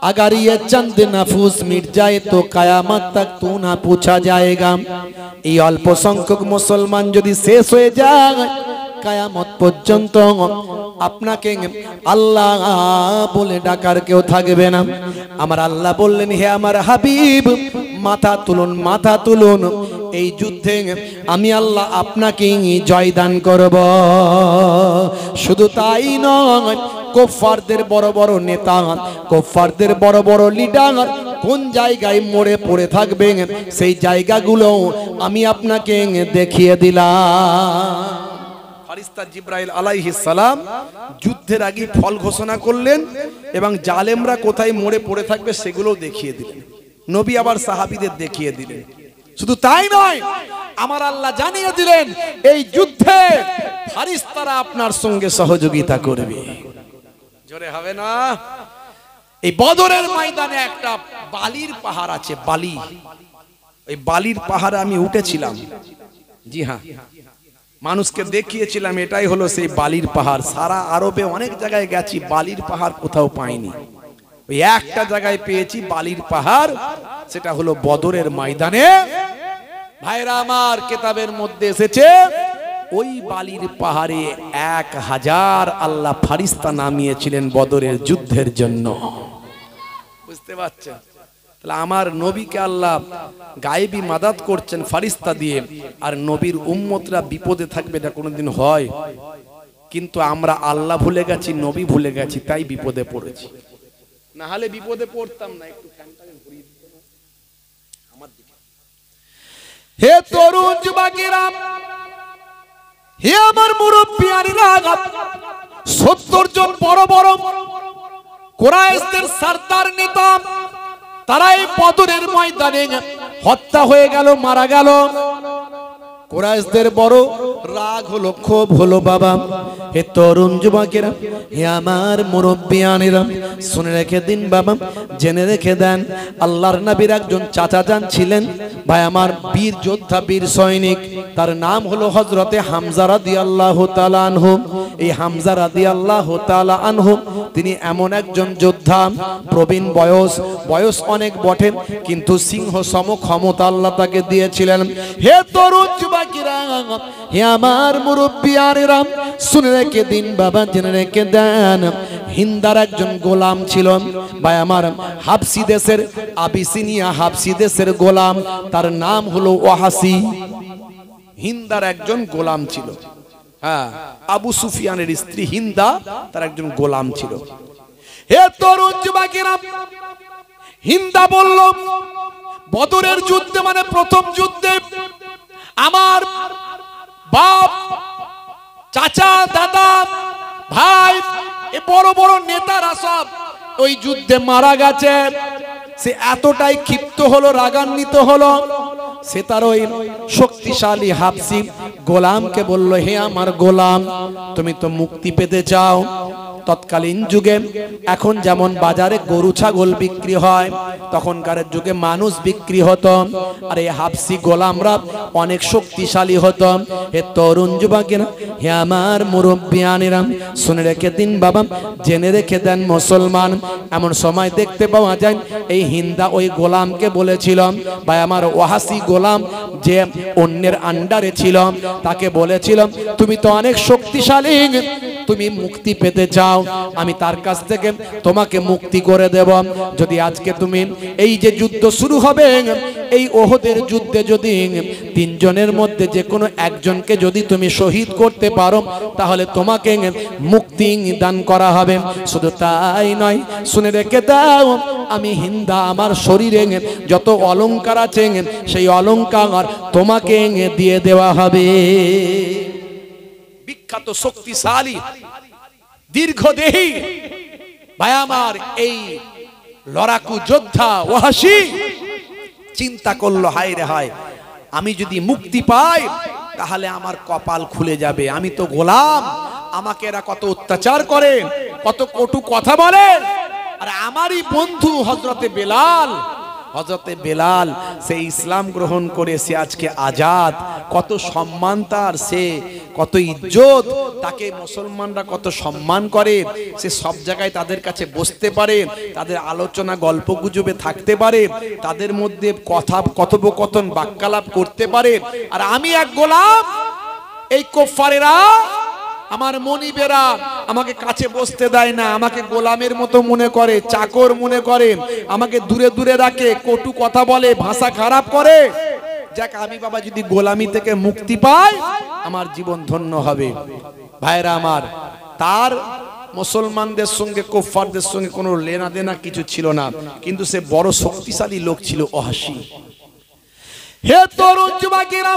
अगर ये चंद नफूस मिट जाए तो कयामत तक तू ना पूछा जाएगा। এই অল্প সংখ্যক মুসলমান যদি শেষ হয়ে যায় কিয়ামত পর্যন্ত আপনাকে আল্লাহ বলে ডাকার কেউ থাকবে না। আমার আল্লাহ বললেন, হে আমার হাবিব মাথা তুলুন, মাথা তুলুন, এই যুদ্ধে আমি আল্লাহ আপনাকে জয়দান করব। শুধু তাই নয়, কুফফারদের বড় বড় নেতা, কুফফারদের বড় বড় লিডার কোন জায়গায় মরে পড়ে থাকবে সেই জায়গাগুলো আমি আপনাকে দেখিয়ে দিলাম। ফারিস্তা জিবরাইল আলাইহিস সালাম যুদ্ধের আগে ফল ঘোষণা করলেন এবং জালেমরা কোথায় মরে পড়ে থাকবে সেগুলো দেখিয়ে দিলেন। নবী আবার সাহাবীদের দেখিয়ে দিলেন। শুধু তাই নয়, আমার আল্লাহ জানিয়ে দিলেন এই যুদ্ধে ফারিস্তারা আপনার সঙ্গে সহযোগিতা করবে। জোরে হবে না? এই বদরের ময়দানে একটা বালির পাহাড় আছে, বালি। এই বালির পাহাড়ে আমি উঠেছিলাম। জি হ্যাঁ, মানুষকে দেখিয়েছিলাম এটাই হলো সেই বালির পাহাড়। সারা আরবে অনেক জায়গায় গেছি, বালির পাহাড় কোথাও পাইনি। ওই একটা জায়গায় পেয়েছি বালির পাহাড়, সেটা হলো বদরের ময়দানে। ভাইরা আমার, কিতাবের মধ্যে এসেছে ওই বালির পাহাড়ে 1000 আল্লাহ ফারিস্তা নামিয়েছিলেন বদরের যুদ্ধের জন্য। বুঝতে পারছেন? তাহলে আমার নবীকে আল্লাহ গায়েবী মাদাত করছেন ফারিস্তা দিয়ে, আর নবীর উম্মতরা বিপদে থাকবে এটা কোনোদিন হয়? কিন্তু আমরা আল্লাহ ভুলে গেছি, নবী ভুলে গেছি, তাই বিপদে পড়েছি। না হলে বিপদে পড়তাম না। একটু ফ্যানটাকে ঘুরিয়ে দিতে আমার দিকে। হে তরুণ যুবকেরা, হে আমার মুরব্বিয়ানেরা, 70 জন বড় বড় কুরাইশদের সরদার নেতা, তারা এই বদরের ময়দানে হত্যা হয়ে গেল, মারা গেল। কুরাইশদের বড় রাগ হলো, ক্ষোভ হলো। বাবা, হে তরুণ যুবকেরা, হে আমার মুরব্বিয়ানেরা, শুনে রেখে দিন বাবা, জেনে রেখে দেন, আল্লাহর নবীর একজন চাচা যান ছিলেন, ভাই আমার বীর যোদ্ধা, বীর সৈনিক, তার নাম হলো হযরতে হামজা রাদিয়াল্লাহু তাআলা আনহু। এই হামজা রাদিয়াল্লাহু তাআলা আনহু তিনি এমন একজন যোদ্ধা, প্রবীণ বয়স অনেক বটে, কিন্তু সিংহ সম ক্ষমতা আল্লাহ তাকে দিয়েছিলেন। হে তরুণ যুবকেরা, হে আমার মুরব্বিয়ানেরা, শুনে রেখে দিন বাবা, জেনে রেখে দেন, হিন্দার একজন গোলাম ছিল, ভাই আমার হাবসি দেশের, আবিসিনিয়া হাবসি দেশের গোলাম, তার নাম হলো ওয়াহাসি। হিন্দার একজন গোলাম ছিল। হ্যাঁ, আবু সুফিয়ানের স্ত্রী হিন্দা, তার একজন গোলাম ছিল। হে তরুণ যুবকেরা, হিন্দা বলল, বদরের যুদ্ধে মানে প্রথম যুদ্ধে আমার বাপ, চাচা, দাদা, ভাই, এ বড় বড় নেতারা সব ওই যুদ্ধে মারা গেছে। সে এতটাই ক্ষিপ্ত হলো, রাগান্বিত হলো, সে তার ওই শক্তিশালী হাবসি গোলামকে বলল, হে আমার গোলাম, তুমি তো মুক্তি পেতে চাও। তৎকালীন যুগে এখন যেমন বাজারে গরু ছাগল বিক্রি হয়, তখনকার যুগে মানুষ বিক্রি হতো, আর এই হাবসি গোলামরা অনেক শক্তিশালী হতো। হে তরুণ যুবকেরা, হে আমার মুরব্বিয়ানেরা, শুনে রেখে দিন বাবা, জেনে রেখে দেন মুসলমান, এমন সময় দেখতে পাওয়া যায় এই হিন্দা ওই গোলামকে বলেছিল, ভাই আমার ওয়াহাসি গোলাম যে অন্যের আন্ডারে ছিল, তাকে বলেছিল, তুমি তো অনেক শক্তিশালী, তুমি মুক্তি পেতে চাও, আমি তার কাছ থেকে তোমাকে মুক্তি করে দেব। যদি আজকে তুমি এই যে যুদ্ধ শুরু হবে, এই ওহদের যুদ্ধে যদি 3 জনের মধ্যে যে কোনো একজনকে যদি তুমি শহীদ করতে পারো, তাহলে তোমাকে মুক্তি দান করা হবে। শুধু তাই নয়, শুনে রেখে দাও, আমি হিন্দা, আমার শরীরে যত অলংকার আছে সেই অলংকার তোমাকে দিয়ে দেওয়া হবে। বিখ্যাত, শক্তিশালী, দীর্ঘদেহী, ভাই আমার এই লড়াকু যোদ্ধা ওয়াহাসি চিন্তা করলো, হায় রে হায়, আমি যদি মুক্তি পাই তাহলে আমার কপাল খুলে যাবে। আমি তো গোলাম, আমাকে এরা কত অত্যাচার করে, কত কটু কথা বলে, আর আমারই বন্ধু হযরতে বেলাল, হযরতে বেলাল সে ইসলাম গ্রহণ করে সে আজকে আজাদ, কত সম্মান তার, সে কত ইজ্জত, তাকে মুসলমানরা কত সম্মান করে, সে সব জায়গায় তাদের কাছে বসতে পারে, তাদের আলোচনা গল্প গুজবে থাকতে পারে, তাদের মধ্যে কথা কথোপকথন বাক্যালাপ করতে পারে। আর আমি এক গোলাম, এই কুফারেরা আমার মনিবেরা আমাকে কাছে বসতে দেয় না, আমাকে গোলামের মতো মনে করে, চাকর মনে করে, আমাকে দূরে দূরে রাখে, কটু কথা বলে, ভাষা খারাপ করে। যাক, আমি বাবা যদি গোলামি থেকে মুক্তি পাই আমার জীবন ধন্য হবে। ভাইরা আমার, তার মুসলমানদের সঙ্গে কুফারদের সঙ্গে কোনো লেনা দেনা কিছু ছিল না, কিন্তু সে বড় শক্তিশালী লোক ছিল ওয়াহশী। হে তরুণ যুবকেরা,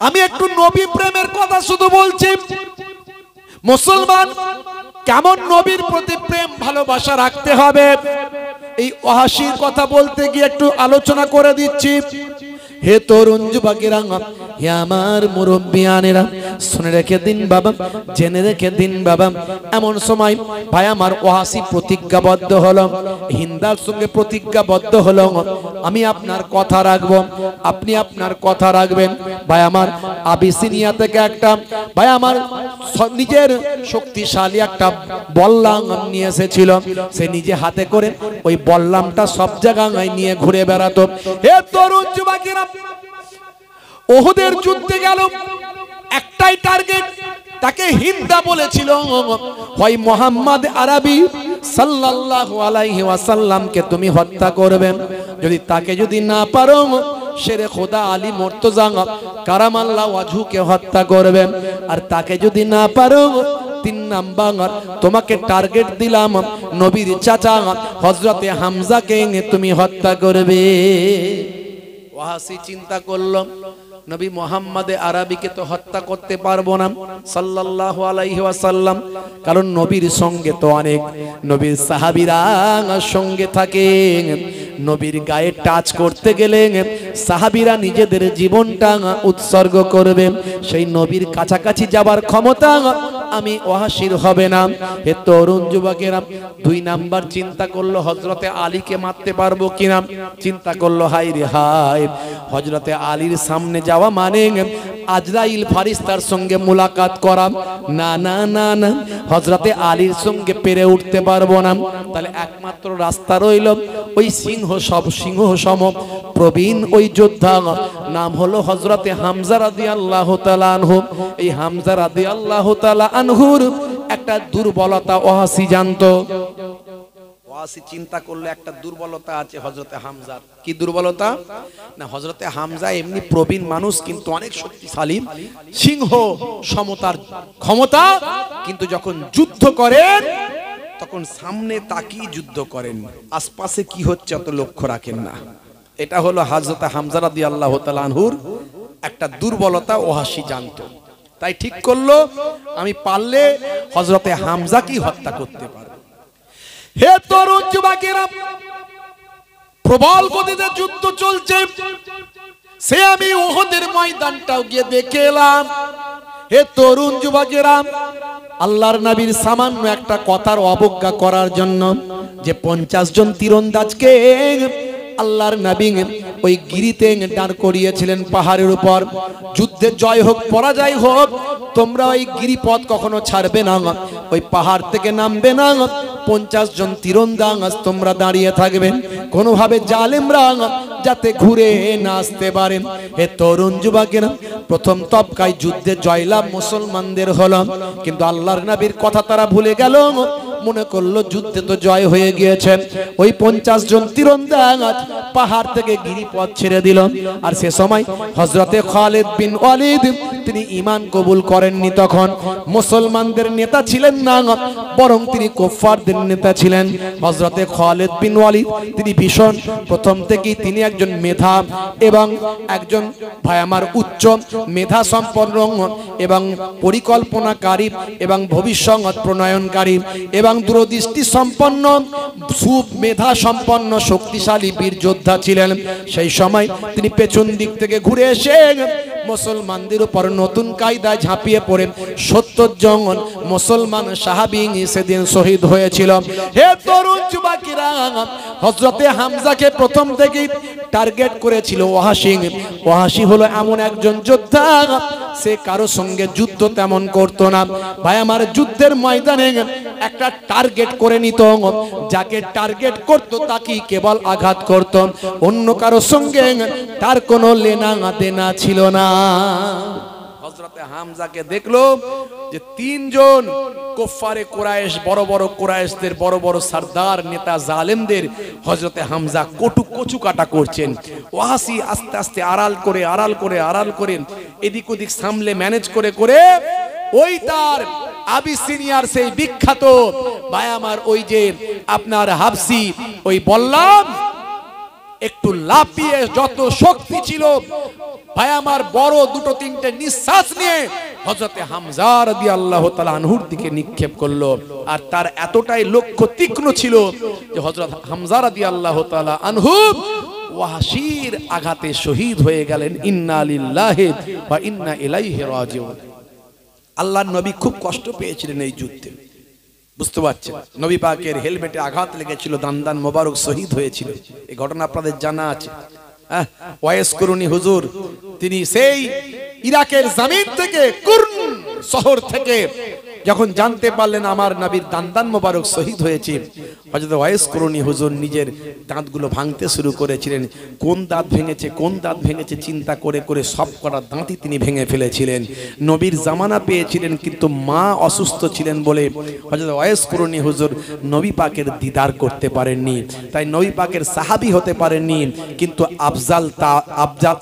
আমি একটু নবী প্রেমের কথা শুধু বলছি। মুসলমান কেমন নবীর প্রতি প্রেম ভালোবাসা রাখতে হবে, এই ওয়াহশীর কথা বলতে গিয়ে একটু আলোচনা করে দিচ্ছি। হে তরুণ যুবকেরা, হে আমার মুরব্বিয়ানেরা, শুনে রেখে দিন বাবা, জেনে রেখে দিন বাবা। এমন সময় ভাই আমার ওয়াহশী প্রতিজ্ঞাবদ্ধ হলো, হিন্দার সঙ্গে প্রতিজ্ঞাবদ্ধ হলো, আমি আপনার কথা রাখবো, আপনি আপনার কথা রাখবেন। ভাই আমার আবিসিনিয়া থেকে একটা ভাই আমার নিজের শক্তিশালী একটা বল্লাম নিয়ে এসেছিল, সে নিজে হাতে করে ওই বল্লামটা সব জায়গায় নিয়ে ঘুরে বেড়াতো। হে তরুণ যুবকেরা, ওহুদের যুদ্ধে গেল, একটাই টার্গেট, তাকে হিন্দা বলেছিল, হয় মুহাম্মদ আরবি সাল্লাল্লাহু আলাইহি ওয়াসাল্লামকে তুমি হত্যা করবে, যদি তাকে যদি না পারো শেরে খোদা আলী মুর্তজা কারামাল্লাহু ওয়াজহুকে হত্যা করবে, আর তাকে যদি না পারো 3 নাম্বার তোমাকে টার্গেট দিলাম, নবীর চাচা হযরতে হামজাকে তুমি হত্যা করবে। ওয়াহশী চিন্তা করলো, নবী মুহাম্মদ আরবিকে তো হত্যা করতে পারবো না সাল্লাল্লাহু আলাইহি ওয়াসাল্লাম, কারণ নবীর সঙ্গে তো অনেক নবীর সাহাবীরা সঙ্গে থাকে, নবীর গায়ে টাচ করতে গেলে সাহাবীরা নিজেদের জীবনটা উৎসর্গ করবে, সেই নবীর কাছাকাছি যাবার ক্ষমতা আমি ওয়াহশীর হবে না। হে তরুণ যুবকেরা, 2 নাম্বার চিন্তা করলো, হযরতে আলীকে মারতে পারবো কিনা। চিন্তা করলো, হায় রে হায়, হযরতে আলীর সামনে যাওয়া মানে আজরাইল ফারিস্তার সঙ্গে মুলাকাত করা, না না না না, হযরতে আলীর সঙ্গে পেরে উঠতে পারবো না। তাহলে একমাত্র রাস্তা রইল ওই সিংহ সম প্রবীণ ওই যোদ্ধা, নাম হলো হযরতে হামজা রাদিয়াল্লাহু তাআলা আনহু। এই হামজা রাদিয়াল্লাহু তাআলা আনহুর একটা দুর্বলতা ওয়াহশী জানতো। ওয়াহশী চিন্তা করলো একটা দুর্বলতা আছে হযরতে হামজার। কি দুর্বলতা? না, হযরতে হামজা এমনি প্রবীণ মানুষ, কিন্তু অনেক শক্তিশালী, সিংহ সমতার ক্ষমতা, কিন্তু যখন যুদ্ধ করেন তখন সামনে তাকিয়ে যুদ্ধ করেন, আশপাশে কি হচ্ছে অত লক্ষ্য রাখেন না। এটা হলো হযরতে হামজা রাদিয়াল্লাহু তাআলা আনহুর একটা দুর্বলতা, ওয়াহশী জানতো। তাই ঠিক করলো, আমি পারলে হযরতে হামজাকেই হত্যা করতে পারবো। হে তরুণ যুবকেরা, প্রবল গতিতে যুদ্ধ চলছে, সে আমি উহুদের ময়দানটাও গিয়ে দেখে এলাম। হে তরুণ যুবকেরা, আল্লাহর নবীর সামান্য একটা কথার অবজ্ঞা করার জন্য যে 50 জন তীরন্দাজকে আল্লাহর নবী ওই গিরিতে দাঁড় করিয়েছিলেন পাহাড়ের উপর, যুদ্ধে জয় হোক পরাজয় হোক, তোমরা ওই গিরিপথ কখনো ছাড়বে না, ওই পাহাড় থেকে নামবে না, 50 জন তীরন্দাজ তোমরা দাঁড়িয়ে থাকবেন, কোনোভাবে জালেমরা যাতে ঘুরে না আসতে পারে। হে তরুণ যুবকেরা, প্রথম তবকায় যুদ্ধে জয়লাভ মুসলমানদের হলো, কিন্তু আল্লাহর নবীর কথা তারা ভুলে গেল, মনে করলো যুদ্ধে তো জয় হয়ে গিয়েছে। ওই 50 জন তীরন্দাজ পাহাড় থেকে গিরিপথ ছেড়ে দিল। আর সে সময় হযরতে খালিদ বিন ওয়ালিদ তিনি ঈমান কবুল করেননি, তখন মুসলমানদের নেতা ছিলেন না, বরং তিনি কুফফারদের নেতা ছিলেন। হযরতে খালিদ বিন ওয়ালিদ তিনি ভীষণ প্রথম থেকেই তিনি একজন মেধা এবং একজন ভাই আমার উচ্চ মেধা সম্পন্ন এবং পরিকল্পনাকারী এবং ভবিষ্যৎ প্রণয়নকারী এবং দূরদৃষ্টি সম্পন্ন সুমেধা সম্পন্ন শক্তিশালী বীর যোদ্ধা ছিলেন। সেই সময় তিনি পেছন দিক থেকে ঘুরে এসে মুসলমানদের উপর নতুন কায়দায় ঝাঁপিয়ে পড়ে 70 জন মুসলমান সাহাবী সেদিন শহীদ হয়েছিল। হে তরুণ যুবকেরা, হযরতে হামজাকে প্রথম থেকেই টার্গেট করেছিল ওয়াহাশী। ওয়াহাশী হলো এমন একজন যোদ্ধা, সে কারো সঙ্গে যুদ্ধ তেমন করতো না। ভাই আমার, যুদ্ধের ময়দানে একটা টার্গেট করে নিত, যাকে টার্গেট করত তাকে কেবল আঘাত করত, অন্য কারো সঙ্গে তার কোনো লেনা দেনা ছিল না। হযরতে হামজাকে দেখলো যে 3 জন কুফারে কুরাইশ, বড় বড় কুরাইশদের বড় বড় সরদার নেতা জালেমদের হযরতে হামজা কচু কাটা করছেন। ওয়াহাশী আস্তে আস্তে আড়াল করে এদিক ওদিক সামলে ম্যানেজ করে ওই তার আবিসিনিয়ার সেই বিখ্যাত ভাই আমার, ওই যে আপনার হাবসি, ওই বললাম একটু লাফিয়ে যত শক্তি ছিল ভাই আমার, বড় 2-3টে নিঃশ্বাস নিয়ে হযরতে হামজা রাদিয়াল্লাহু তাআলা আনহুর দিকে নিক্ষেপ করলো। আর তার এতটাই লক্ষ্য তীক্ষ্ণ ছিল যে হযরত হামজা রাদিয়াল্লাহু তাআলা আনহু ওয়াহাশীর আঘাতে শহীদ হয়ে গেলেন। ইন্না লিল্লাহি ওয়া ইন্না ইলাইহি রাজিউন। আল্লাহর নবী খুব কষ্ট পেয়েছিলেন এই যুদ্ধে, বুঝতে পারছেন? নবী পাকের হেলমেটে আঘাত লেগেছিল, দান মোবারক শহীদ হয়েছিল। এই ঘটনা আপনাদের জানা আছে। ওয়াইস কুরুনি হুজুর, তিনি সেই ইরাকের জমিন থেকে, কুর্ন শহর থেকে যখন জানতে পারলেন আমার নবীর দান মোবারক শহীদ হয়েছে, হযরত ওয়াইস কুরুনি হুজুর নিজের দাঁতগুলো ভাঙতে শুরু করেছিলেন। কোন দাঁত ভেঙেছে চিন্তা করে সব কটা দাঁতই তিনি ভেঙে ফেলেছিলেন। নবীর জামানা পেয়েছিলেন, কিন্তু মা অসুস্থ ছিলেন বলে হযরত ওয়াইস কুরুনি হুজুর নবী পাকের দিদার করতে পারেননি, তাই নবী পাকের সাহাবী হতে পারেননি, কিন্তু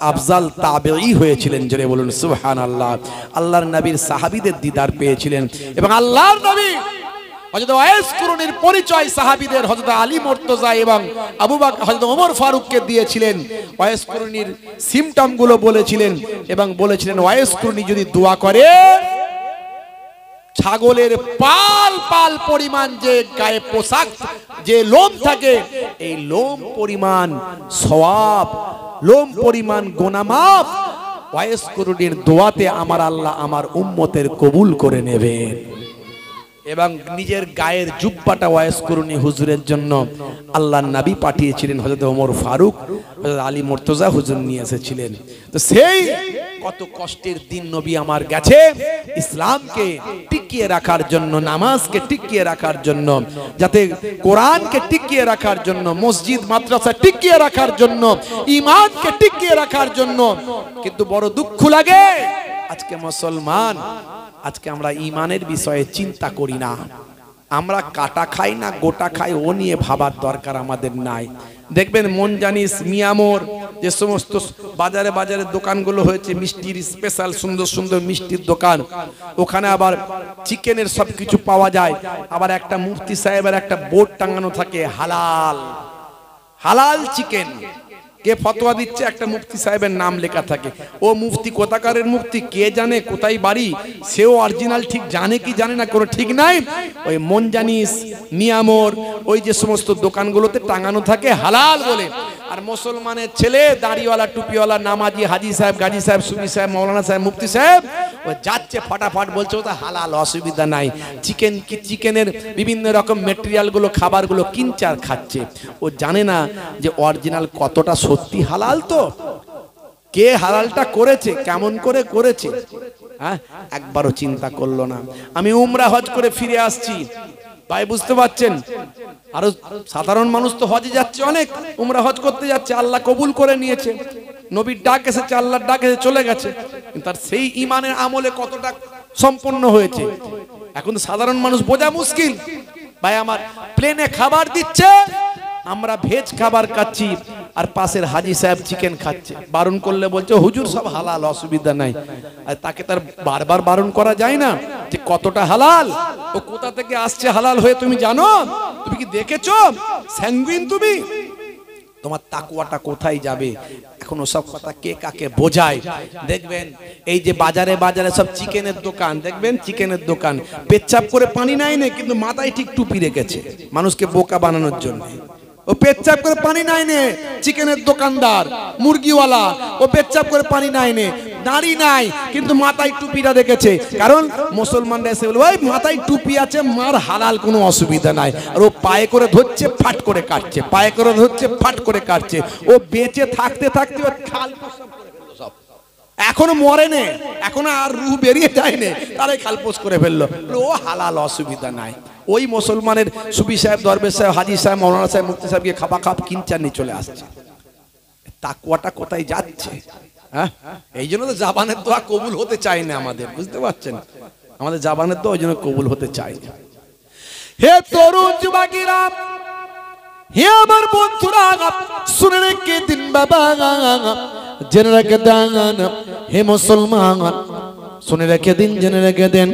আফজাল তাবেঈ হয়েছিলেন। জোরে বলুন সুবহানাল্লাহ। আল্লাহর নবীর সাহাবীদের দিদার পেয়েছিলেন। এবং আল্লাহর নবী হযরত ওয়াইস কুরুনির পরিচয় সাহাবীদের হযরত আলী মুর্তজা এবং আবু বকর, হযরত ওমর ফারুককে দিয়েছিলেন। ওয়াইস কুরুনির সিম্পটম গুলো বলেছিলেন এবং বলেছিলেন ওয়াইস কুরুনি যদি দোয়া করে, ছাগলের পাল পরিমাণ যে গায়ে পোশাক, যে লোম থাকে, এই লোম পরিমাণ সওয়াব, লোম পরিমাণ গুনাহ মাফ ওয়াইস কুরুনির দোয়াতে আমার আল্লাহ আমার উম্মতের কবুল করে নেবেন। এবং নিজের গায়ের জুব্বাটা ওয়াইস কুরুনি হুজুরের জন্য আল্লাহর নবী পাঠিয়েছিলেন। হযরত ওমর ফারুক, হযরত আলী মুর্তজা হুজুর নিয়ে এসেছিলেন। তো সেই কত কষ্টের দিন নবী আমার গেছে ইসলামকে টিকিয়ে রাখার জন্য, নামাজকে টিকিয়ে রাখার জন্য, যাতে কোরআনকে টিকিয়ে রাখার জন্য, মসজিদ মাদ্রাসা টিকিয়ে রাখার জন্য, ঈমানকে টিকিয়ে রাখার জন্য। কিন্তু বড় দুঃখ লাগে আজকে মুসলমান, আজকে আমরা ঈমানের বিষয়ে চিন্তা করি না। আমরা কাটা খাই না গোটা খাই, ও নিয়ে ভাবার দরকার আমাদের নাই। দেখবেন মন জানিস, মিয়ামোর, যে সমস্ত বাজারে বাজারে দোকানগুলো হয়েছে, মিষ্টির স্পেশাল সুন্দর সুন্দর মিষ্টির দোকান, ওখানে আবার চিকেনের সব কিছু পাওয়া যায়। আবার একটা মুফতি সাহেবের একটা বোর্ড টাঙানো থাকে, হালাল হালাল চিকেন। কে ফতোয়া দিচ্ছে, একটা মুফতি সাহেবের নাম লেখা থাকে। ও মুফতি কোথাকারের মুফতি কে জানে, কোথায় বাড়ি, সেও অরিজিনাল ঠিক জানে কি জানে না কোনো ঠিক নাই। ওই মন জানিস, মিয়ামোর, ওই যে সমস্ত দোকানগুলোতে টাঙানো থাকে হালাল বলে। আর মুসলমানের ছেলে, দাড়িওয়ালা টুপিওয়ালা নামাজি হাজি সাহেব, গাজী সাহেব, সুফি সাহেব, মৌলানা সাহেব, মুফতি সাহেব, ও যাচ্ছে ফটাফট বলছে ওটা হালাল, অসুবিধা নাই। চিকেনের বিভিন্ন রকম মেটেরিয়ালগুলো, খাবারগুলো কিনছে আর খাচ্ছে। ও জানে না যে অরিজিনাল কতটা সত্যি হালাল, তো কে হালালটা করেছে, কেমন করে করেছে, হ্যাঁ, একবারও চিন্তা করলো না। আমি উমরা হজ করে ফিরে আসছি ভাই, বুঝতে পারছেন? আরো সাধারণ মানুষ তো হজে যাচ্ছে, অনেক উমরা হজ করতে যাচ্ছে, আল্লাহ কবুল করে নিয়েছে, নবীর ডাক এসেছে, আল্লাহর ডাক এসে চলে গেছে। তার সেই ঈমানের আমলে কতটা সম্পন্ন হয়েছে এখন সাধারণ মানুষ বোঝা মুশকিল। ভাই আমার, প্লেনে খাবার দিচ্ছে, আমরা ভেজ খাবার খাচ্ছি, আর পাশের হাজি সাহেব চিকেন খাচ্ছে। বারণ করলে বলছে হুজুর সব হালাল, অসুবিধা নাই। আর তাকে তার বারবার বারণ করা যায় না যে কতটা হালাল, ও কোথা থেকে আসছে হালাল হয়ে, তুমি জানো? তুমি কি দেখেছো? স্যাঙ্গুইন তুমি? তোমার তাকওয়াটা কোথায় যাবে? এখন সব কথা কে কাকে বোঝায়। দেখবেন এই যে বাজারে বাজারে সব চিকেনের দোকান, দেখবেন চিকেনের দোকান পেচ্ছাপ করে পানি নাই নে, কিন্তু মাথায় ঠিক টুপি রেখেছে মানুষকে বোকা বানানোর জন্য। ও পেচ্ছাপ করে পানি নাই নে, চিকেনের দোকানদার মুরগিওয়ালা, ও পেচ্ছাপ করে পানি নাই নে, দাড়ি নাই কিন্তু মাথায় টুপিটা রেখেছে। কারণ মুসলমানরা এসে বলে ওই মাথায় টুপি আছে, মার হালাল কোনো অসুবিধা নাই। আর ও পায়ে করে ধরছে, ফাট করে কাটছে, পায়ে করে ধরছে, ফাট করে কাটছে। ও বেঁচে থাকতে থাকতে ওর খাল সব এখনো মরে নে, এখনো আর রুহ বেরিয়ে যায় নে, তারাই খালপোষ করে ফেললো। ও হালাল, অসুবিধা নাই। ওই মুসলমানের সুফি সাহেব, দরবেশ সাহেব, হাজি সাহেব, মৌলানা সাহেব, মুফতি সাহেবকে খাপা খাপ কিনচার নিয়ে চলে আসছে। তাকওয়াটা কোথায় যাচ্ছে? হ্যাঁ, এই জন্য তো জাবানের দোয়া কবুল হতে চায় না আমাদের, বুঝতে পারছেন? আমাদের জাবানের দোয়া ওই জন্য কবুল হতে চায় না। হে তরুণ যুবকেরা, হে আমার বন্ধুরা, শুনে রেখে দিন বাবা, জেনে রেখে দেন। হে মুসলমান, শুনে রেখে দিন, জেনে রেখে দেন।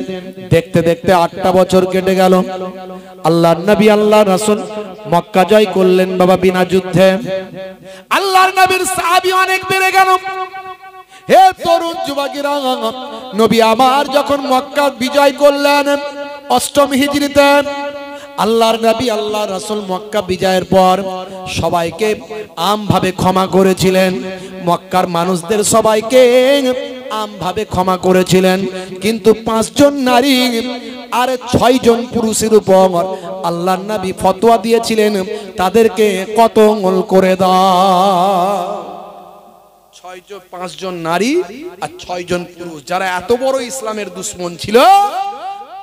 দেখতে দেখতে 8টা বছর কেটে গেল। আল্লাহর নবী, আল্লাহর রাসূল মক্কা জয় করলেন বাবা বিনা যুদ্ধে। আল্লাহর নবীর সাহাবী অনেক বেড়ে গেল। হে তরুণ যুবকেরা, নবী আমার যখন মক্কা বিজয় করলেন 8ম হিজরিতে, আল্লাহর নবী, আল্লাহর রাসূল মক্কা বিজয়ের পর সবাইকে আমভাবে ক্ষমা করেছিলেন। মক্কার মানুষদের সবাইকে আমভাবে ক্ষমা করেছিলেন, কিন্তু 5 জন নারী আর 6 জন পুরুষের উপর আল্লাহর নবী ফতোয়া দিয়েছিলেন তাদেরকে কতল করে দাও। 5 জন নারী আর 6 জন পুরুষ, যারা এত বড় ইসলামের দুশমন ছিল,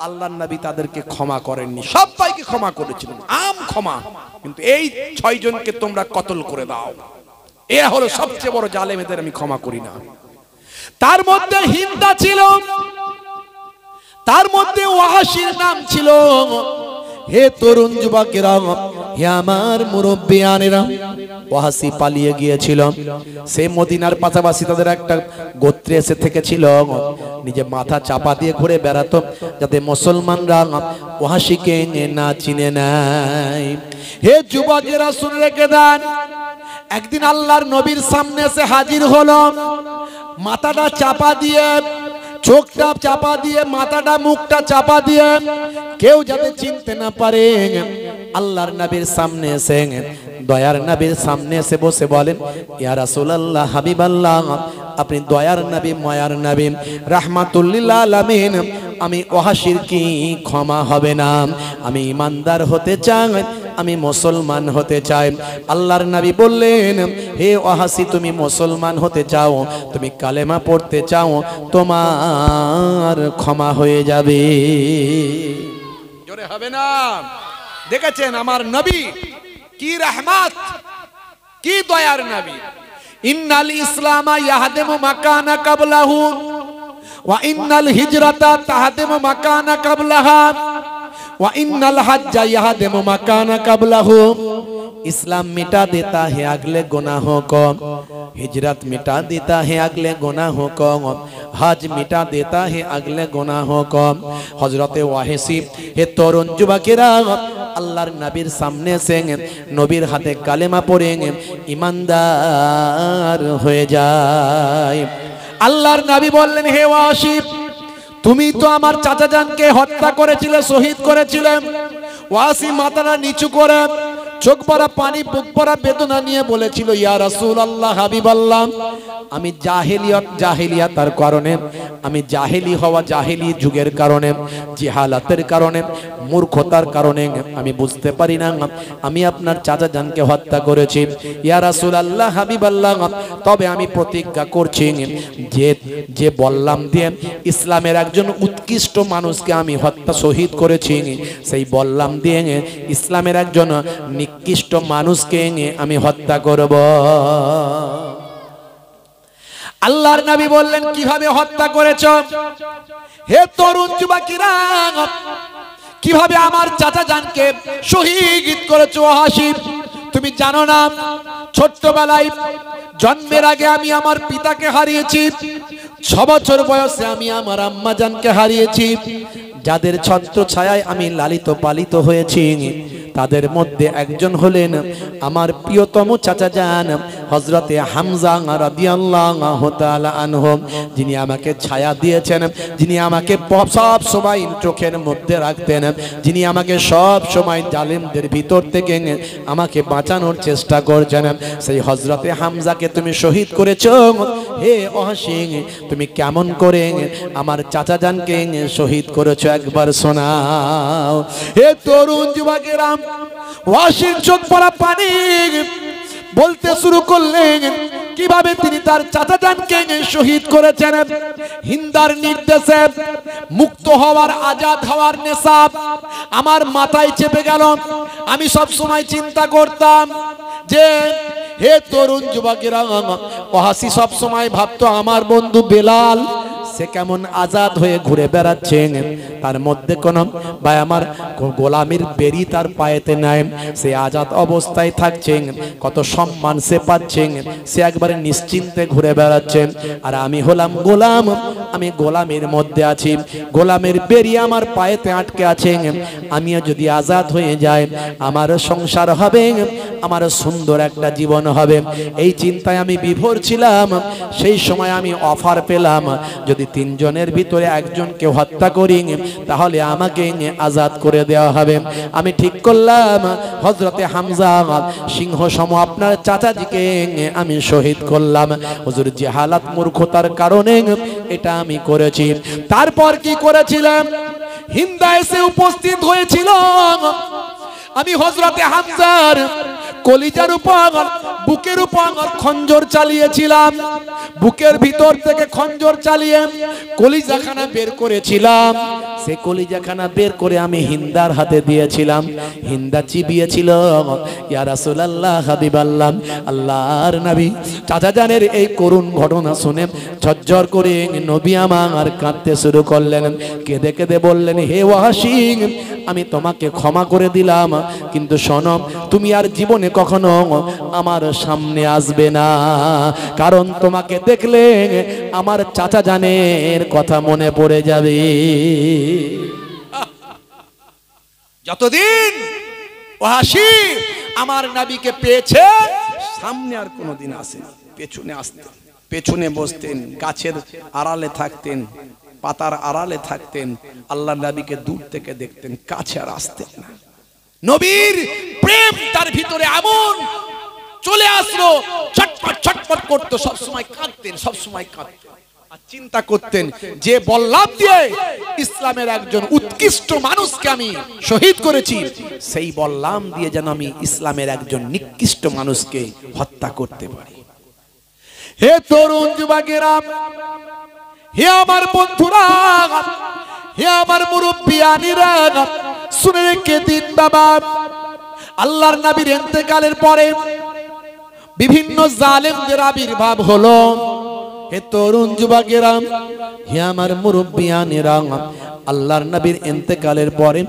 আল্লাহর নবী তাদেরকে ক্ষমা করেননি, সবাইকে ক্ষমা করেছিলেন, আম ক্ষমা। কিন্তু এই 6 জনকে তোমরা কতল করে দাও, এরা হলো সবচেয়ে বড় জালেম, এদের আমি ক্ষমা করি না। তার মধ্যে হিন্দা ছিল, তার মধ্যে ওয়াহাশির নাম ছিল। হে তরুণ যুবকেরা, হে আমার মুরব্বিয়ানেরা, ওয়াহাশি পালিয়ে গিয়েছিল। সে মদিনার পাশাপাশি তাদের একটা গোত্রে এসে থেকেছিল, নিজে মাথা চাপা দিয়ে ঘুরে বেড়াতো যাতে মুসলমানরা ওয়াহাশিকে না চিনে নেয়। হে যুবকেরা, শুনে রেখে দেন, একদিন আল্লাহর নবীর সামনে এসে হাজির হলো, মাথাটা চাপা দিয়ে, চোখটা চাপা দিয়ে, মাথাটা মুখটা চাপা দিয়ে, কেউ যাতে চিনতে না পারে। আল্লাহর নবীর সামনে এসে, দয়ার নবীর সামনে এসে বসে বলেন, ইয়া রাসূলুল্লাহ, হাবিবাল্লাহ, আপনি দয়ার নবী, মায়ার নবী, রাহমাতুল লিল আলামিন, আমি ওয়াহাশির কি ক্ষমা হবে না? আমি ইমানদার হতে চাই, আমি মুসলমান হতে চাই। আল্লাহর নবী বললেন, হে ওয়াহাশি, তুমি মুসলমান হতে চাও, তুমি কালেমা পড়তে চাও, তোমার ক্ষমা হয়ে যাবে। জোরে হবে না? দেখেছেন আমার নবী কি রহমত, কি দয়ার নবী। ইন্নাল ইসলামা ইয়াহদিমু মাকানা কাবলাহু ওয়া ইন্নাল হিজরাতা তাহদিমু মাকানা কাবলাহা ওয়া ইন্নাল হজ্জা ইয়াহদিমু মাকানা কাবলাহু। इस्लाम मिटा देता है अगले गुनाहों को, हिजरत मिटा देता है अगले गुनाहों को, हज मिटा देता है अगले गुनाहों को। हजरत वाहिसी, हे तरुण जुबकेरा, अल्लाहर नबीर सामने से नबीर हाथे कालेमा पड़ेंगे, ईमानदार हो जाए। अल्लाहर नबी बोलें, हे वाहिसी, তুমি তো আমার চাচা জানকে হত্যা করেছিলে, শহীদ করেছিলে। ওয়াসি মাথাটা নিচু করে, চোখ পড়া পানি, বুক পড়া বেদনা নিয়ে বলেছিল, ইয়া রাসূলুল্লাহ, হাবিবাল্লাহ, আমি জাহেলিয়াতার কারণে, আমি জাহেলি হওয়া, জাহেলি যুগের কারণে, জিহালাতের কারণে, মূর্খতার কারণে আমি বুঝতে পারি না আমি আপনার চাচা জানকে হত্যা করেছি। ইয়া রাসূলুল্লাহ, হাবিবাল্লাহ, তবে আমি প্রতিজ্ঞা করছি যে বললাম দিয়ে ইসলামের একজন উৎকৃষ্ট মানুষকে আমি হত্যা, শহীদ করেছি, সেই বললাম দিয়ে ইসলামের একজন নিকৃষ্ট মানুষকে আমি হত্যা করব। আল্লাহর নবী বললেন, কিভাবে হত্যা করেছ? হে তরুণ যুবকেরা, কিভাবে আমার চাচা জানকে শহীদ করেছো? হাসিব, তুমি জানো না, ছোট্টবেলায় জন্মের আগে আমি আমার পিতাকে হারিয়েছি, 6 বছর বয়সে আমি আমার আম্মা জানকে হারিয়েছি, যাদের ছত্র ছায়ায় আমি লালিত পালিত হয়েছি, তাদের মধ্যে একজন হলেন আমার প্রিয়তম চাচা যান হযরতে হামজা রাদিয়াল্লাহু তাআলা আনহু, যিনি আমাকে ছায়া দিয়েছেন, যিনি আমাকে সব সময় চোখের মধ্যে রাখতেন, যিনি আমাকে সব সময় জালেমদের ভিতর থেকে আমাকে বাঁচানোর চেষ্টা করছেন, সেই হযরতে হামজাকে তুমি শহীদ করেছো। হে ওয়াহশী, তুমি কেমন করে আমার চাচা জানকে শহীদ করেছো একবার শোনাও। হে তরুণ যুবকেরা, ওয়াহশীর চোখ পড়া পানি বলতে শুরু করলেন কিভাবে তিনি তার চাচা জানকে শহীদ করেছেন। হিন্দার নির্দেশে মুক্ত হওয়ার, আজাদ হওয়ার নেশা আমার মাথায় চেপে গেল। আমি সব সময় চিন্তা করতাম যে হে তরুণ যুবকেরা, ওয়াহশী সব সময় ভাবতো আমার বন্ধু বেলাল সে কেমন আজাদ হয়ে ঘুরে বেড়াচ্ছেন, তার মধ্যে কোনো ভাই আমার গোলামির বেরি তার পায়েতে নাই, সে আজাদ অবস্থায় থাকছেন, কত সম্মান সে পাচ্ছেন, সে একবারে নিশ্চিন্তে ঘুরে বেড়াচ্ছেন। আর আমি হলাম গোলাম, আমি গোলামের মধ্যে আছি, গোলামের বেরি আমার পায়েতে আটকে আছে। আমিও যদি আজাদ হয়ে যাই আমার সংসার হবে, আমার সুন্দর একটা জীবন হবে, এই চিন্তায় আমি বিভোর ছিলাম। সেই সময় আমি অফার পেলাম, যদি তিনজনের ভিতরে একজনকে হত্যা করি তাহলে আমাকে আজাদ করে দেওয়া হবে। আমি ঠিক করলাম হযরতে হামজা সিংহ সম আপনার চাচাজিকে আমি শহীদ করলাম। হুজুর জাহালাত মূর্খতার কারণে এটা আমি করেছি। তারপর কি করেছিলাম, হিন্দা এসে উপস্থিত হয়েছিল। আমি হযরতে হামজার কলিজার উপর, বুকের উপর খঞ্জর চালিয়েছিলাম, বুকের ভিতর থেকে খঞ্জর চালিয়ে কলিজাখানা বের করেছিলাম। সে কলিজাখানা বের করে আমি হিন্দার হাতে দিয়েছিলাম। হিন্দা চিবিয়েছিল, ইয়া রাসূলুল্লাহ, হাবিবাল্লাহ, আল্লাহর নবী। চাচা জানের এই করুণ ঘটনা শুনে ঝরঝর করে নবী আমার কাঁদতে শুরু করলেন। কেঁদে কেঁদে বললেন, হে ওয়াহশী, আমি তোমাকে ক্ষমা করে দিলাম, কিন্তু শোনো, তুমি আর জীবনে কখনো আমার সামনে আসবে না, কারণ তোমাকে দেখলে আমার চাচা জানের কথা মনে পড়ে যাবে। যতদিন ওয়াহশী আমার নবীকে পেয়েছে, সামনে আর কোনোদিন আসেনি, পেছনে আসতেন, পেছনে বসতেন, গাছের আড়ালে থাকতেন, পাতার আড়ালে থাকতেন, আল্লাহ নবীকে দূর থেকে দেখতেন, কাছে আর আসতেন না। নবীর প্রেম তার ভিতরে এমন চলে আসলো, ছটফট ছটফট করতো, সব সময় কাঁদতেন, সব সময় কাঁদতেন। আর চিন্তা করতেন যে বল্লাভ দিয়ে ইসলামের একজন উৎকৃষ্ট মানুষকে আমি শহীদ করেছি, সেই বল্লাম দিয়ে যেন আমি ইসলামের একজন নিকৃষ্ট মানুষকে হত্যা করতে পারি। হে তরুণ যুবকেরা, হে আমার বন্ধুরা, হে আমার মুরব্বিয়ানিরা, শুনে রেখে দিন বাবা, আল্লাহর নবীর ইন্তেকালের পরে বিভিন্ন জালেমদের আবির্ভাব হলো। হে তরুণ যুবকেরা, হে আমার মুরব্বিয়ানিরা, আল্লাহর নবীর ইন্তেকালের পরে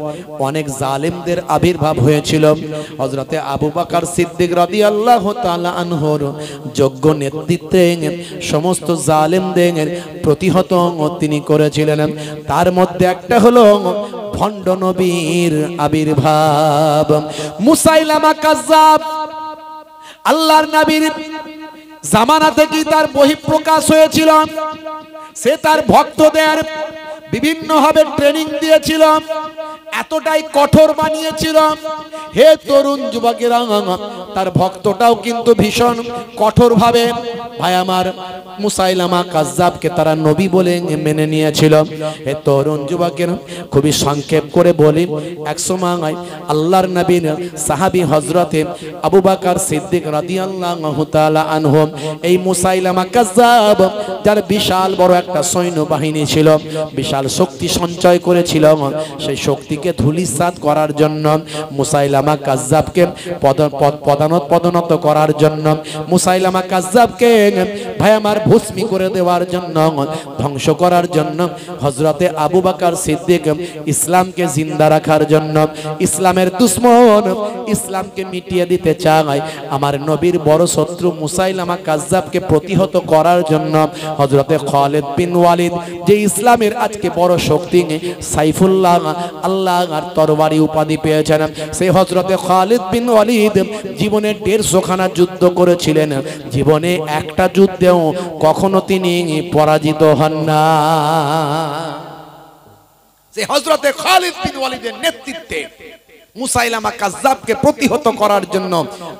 অনেক জালেমদের আবির্ভাব হয়েছিল। হযরতে আবু বকর সিদ্দিক রাদিয়াল্লাহু তাআলা আনহুর যোগ্য নেতৃত্বে সমস্ত জালেমদের প্রতিহত তিনি করেছিলেন। তার মধ্যে একটা হলো ভণ্ড নবীর আবির্ভাব, মুসাইলামা কাজ্জাব। আল্লাহর নবীর জামানা থেকে তার বহিঃপ্রকাশ হয়েছিল। সে তার ভক্তদের বিভিন্নভাবে ট্রেনিং দিয়েছিল, এতটাই কঠোর বানিয়েছিল। হে তরুণ যুবকেরা, তার ভক্তটাও কিন্তু ভীষণ কঠোর ভাবে ভাই আমার মুসাইলামা কাজ্জাবকে তারা নবী বলে মেনে নিয়েছিল। হে তরুণ যুবকেরা, খুবই সংক্ষেপ করে বলি, একসময় আল্লাহর নবীর সাহাবী হযরতে আবু বকর সিদ্দিক রাদিয়াল্লাহু তাআলা আনহু এই মুসাইলামা কাজ্জাব, যার বিশাল বড় একটা সৈন্যবাহিনী ছিল, বিশাল শক্তি সঞ্চয় করেছিল, সেই শক্তিকে ধূলিসাৎ করার জন্য, মুসাইলামা কাজ্জাবকে পদোন্নত করার জন্য, মুসাইলামা কাজ্জাবকে ভাই আমার ভস্মী করে দেওয়ার জন্য, ধ্বংস করার জন্য হযরতে আবু বকর সিদ্দিক ইসলামকে জিন্দা রাখার জন্য, ইসলামের দুশমন ইসলামকে মিটিয়ে দিতে চায়, আমার নবীর বড় শত্রু মুসাইলামা কাজ্জাবকে প্রতিহত করার জন্য হযরতে খালিদ বিন ওয়ালিদ, যে ইসলামের আজকে বড় শক্তি সাইফুল্লাহ, আল্লাহ আর তরবারি উপাধি পেয়েছেন সেই হযরতে খালিদ বিন ওয়ালিদ জীবনে 150 খানা যুদ্ধ করেছিলেন, জীবনে একটা যুদ্ধেও কখনো তিনি পরাজিত হন না। যে হযরতে খালিদ বিন ওয়ালিদের নেতৃত্বে মুসাইলামা কাজ্জাবকে প্রতিহত করার জন্য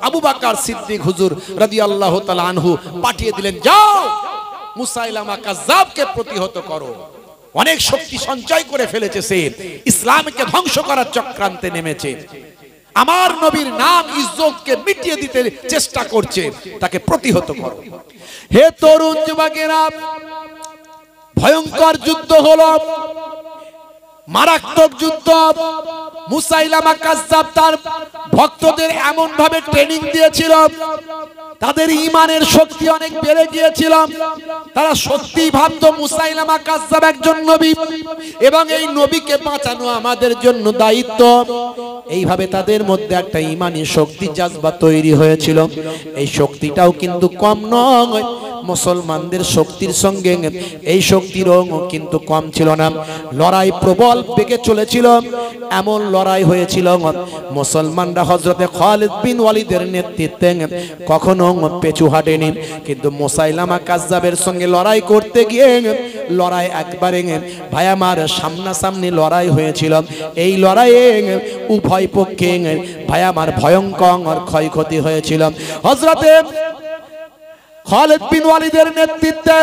আবু বকর সিদ্দিক হুজুর রাদিয়াল্লাহু তাআলা আনহু পাঠিয়ে দিলেন, যাও মুসাইলামা কাজ্জাবকে প্রতিহত করো। অনেক শক্তি সঞ্চয় করে ফেলেছে, সে ইসলামকে ধ্বংস করার চক্রান্তে নেমেছে, আমার নবীর নাম ইজ্জতকে মিটিয়ে দিতে চেষ্টা করছে, তাকে প্রতিহত করো। হে তরুণ যুবকেরা, ভয়ঙ্কর যুদ্ধ হলো, মারাত্মক যুদ্ধ। মুসাইলামা কাজ্জাব তার ভক্তদের এমন ভাবে ট্রেনিং দিয়েছিল, তাদের ঈমানের শক্তি অনেক বেড়ে গিয়েছিল। তারা সত্যি ভাবতো মুসাইলামা কাজ্জাব একজন নবী এবং এই নবীকে বাঁচানো আমাদের জন্য দায়িত্ব। এইভাবে তাদের মধ্যে একটা ঈমানি শক্তি জাজবা তৈরি হয়েছিল। এই শক্তিটাও কিন্তু কম নয়, মুসলমানদের শক্তির সঙ্গে এই শক্তিরও কিন্তু কম ছিল না। লড়াই প্রবল বেগে চলেছিল, এমন লড়াই হয়েছিল মুসলমানরা হযরতে খালিদ বিন ওয়ালিদের নেতৃত্বে কখনো পেছু হাঁটেনি, কিন্তু মুসাইলামা কাজ্জাবের সঙ্গে লড়াই করতে গিয়ে লড়াই একবারে ভাই আমার সামনাসামনি লড়াই হয়েছিল। এই লড়াইয়ে উভয় পক্ষে ভাই আমার ভয়ঙ্কর ক্ষয়ক্ষতি হয়েছিল। হযরতে খালিদ বিন ওয়ালিদের নেতৃত্বে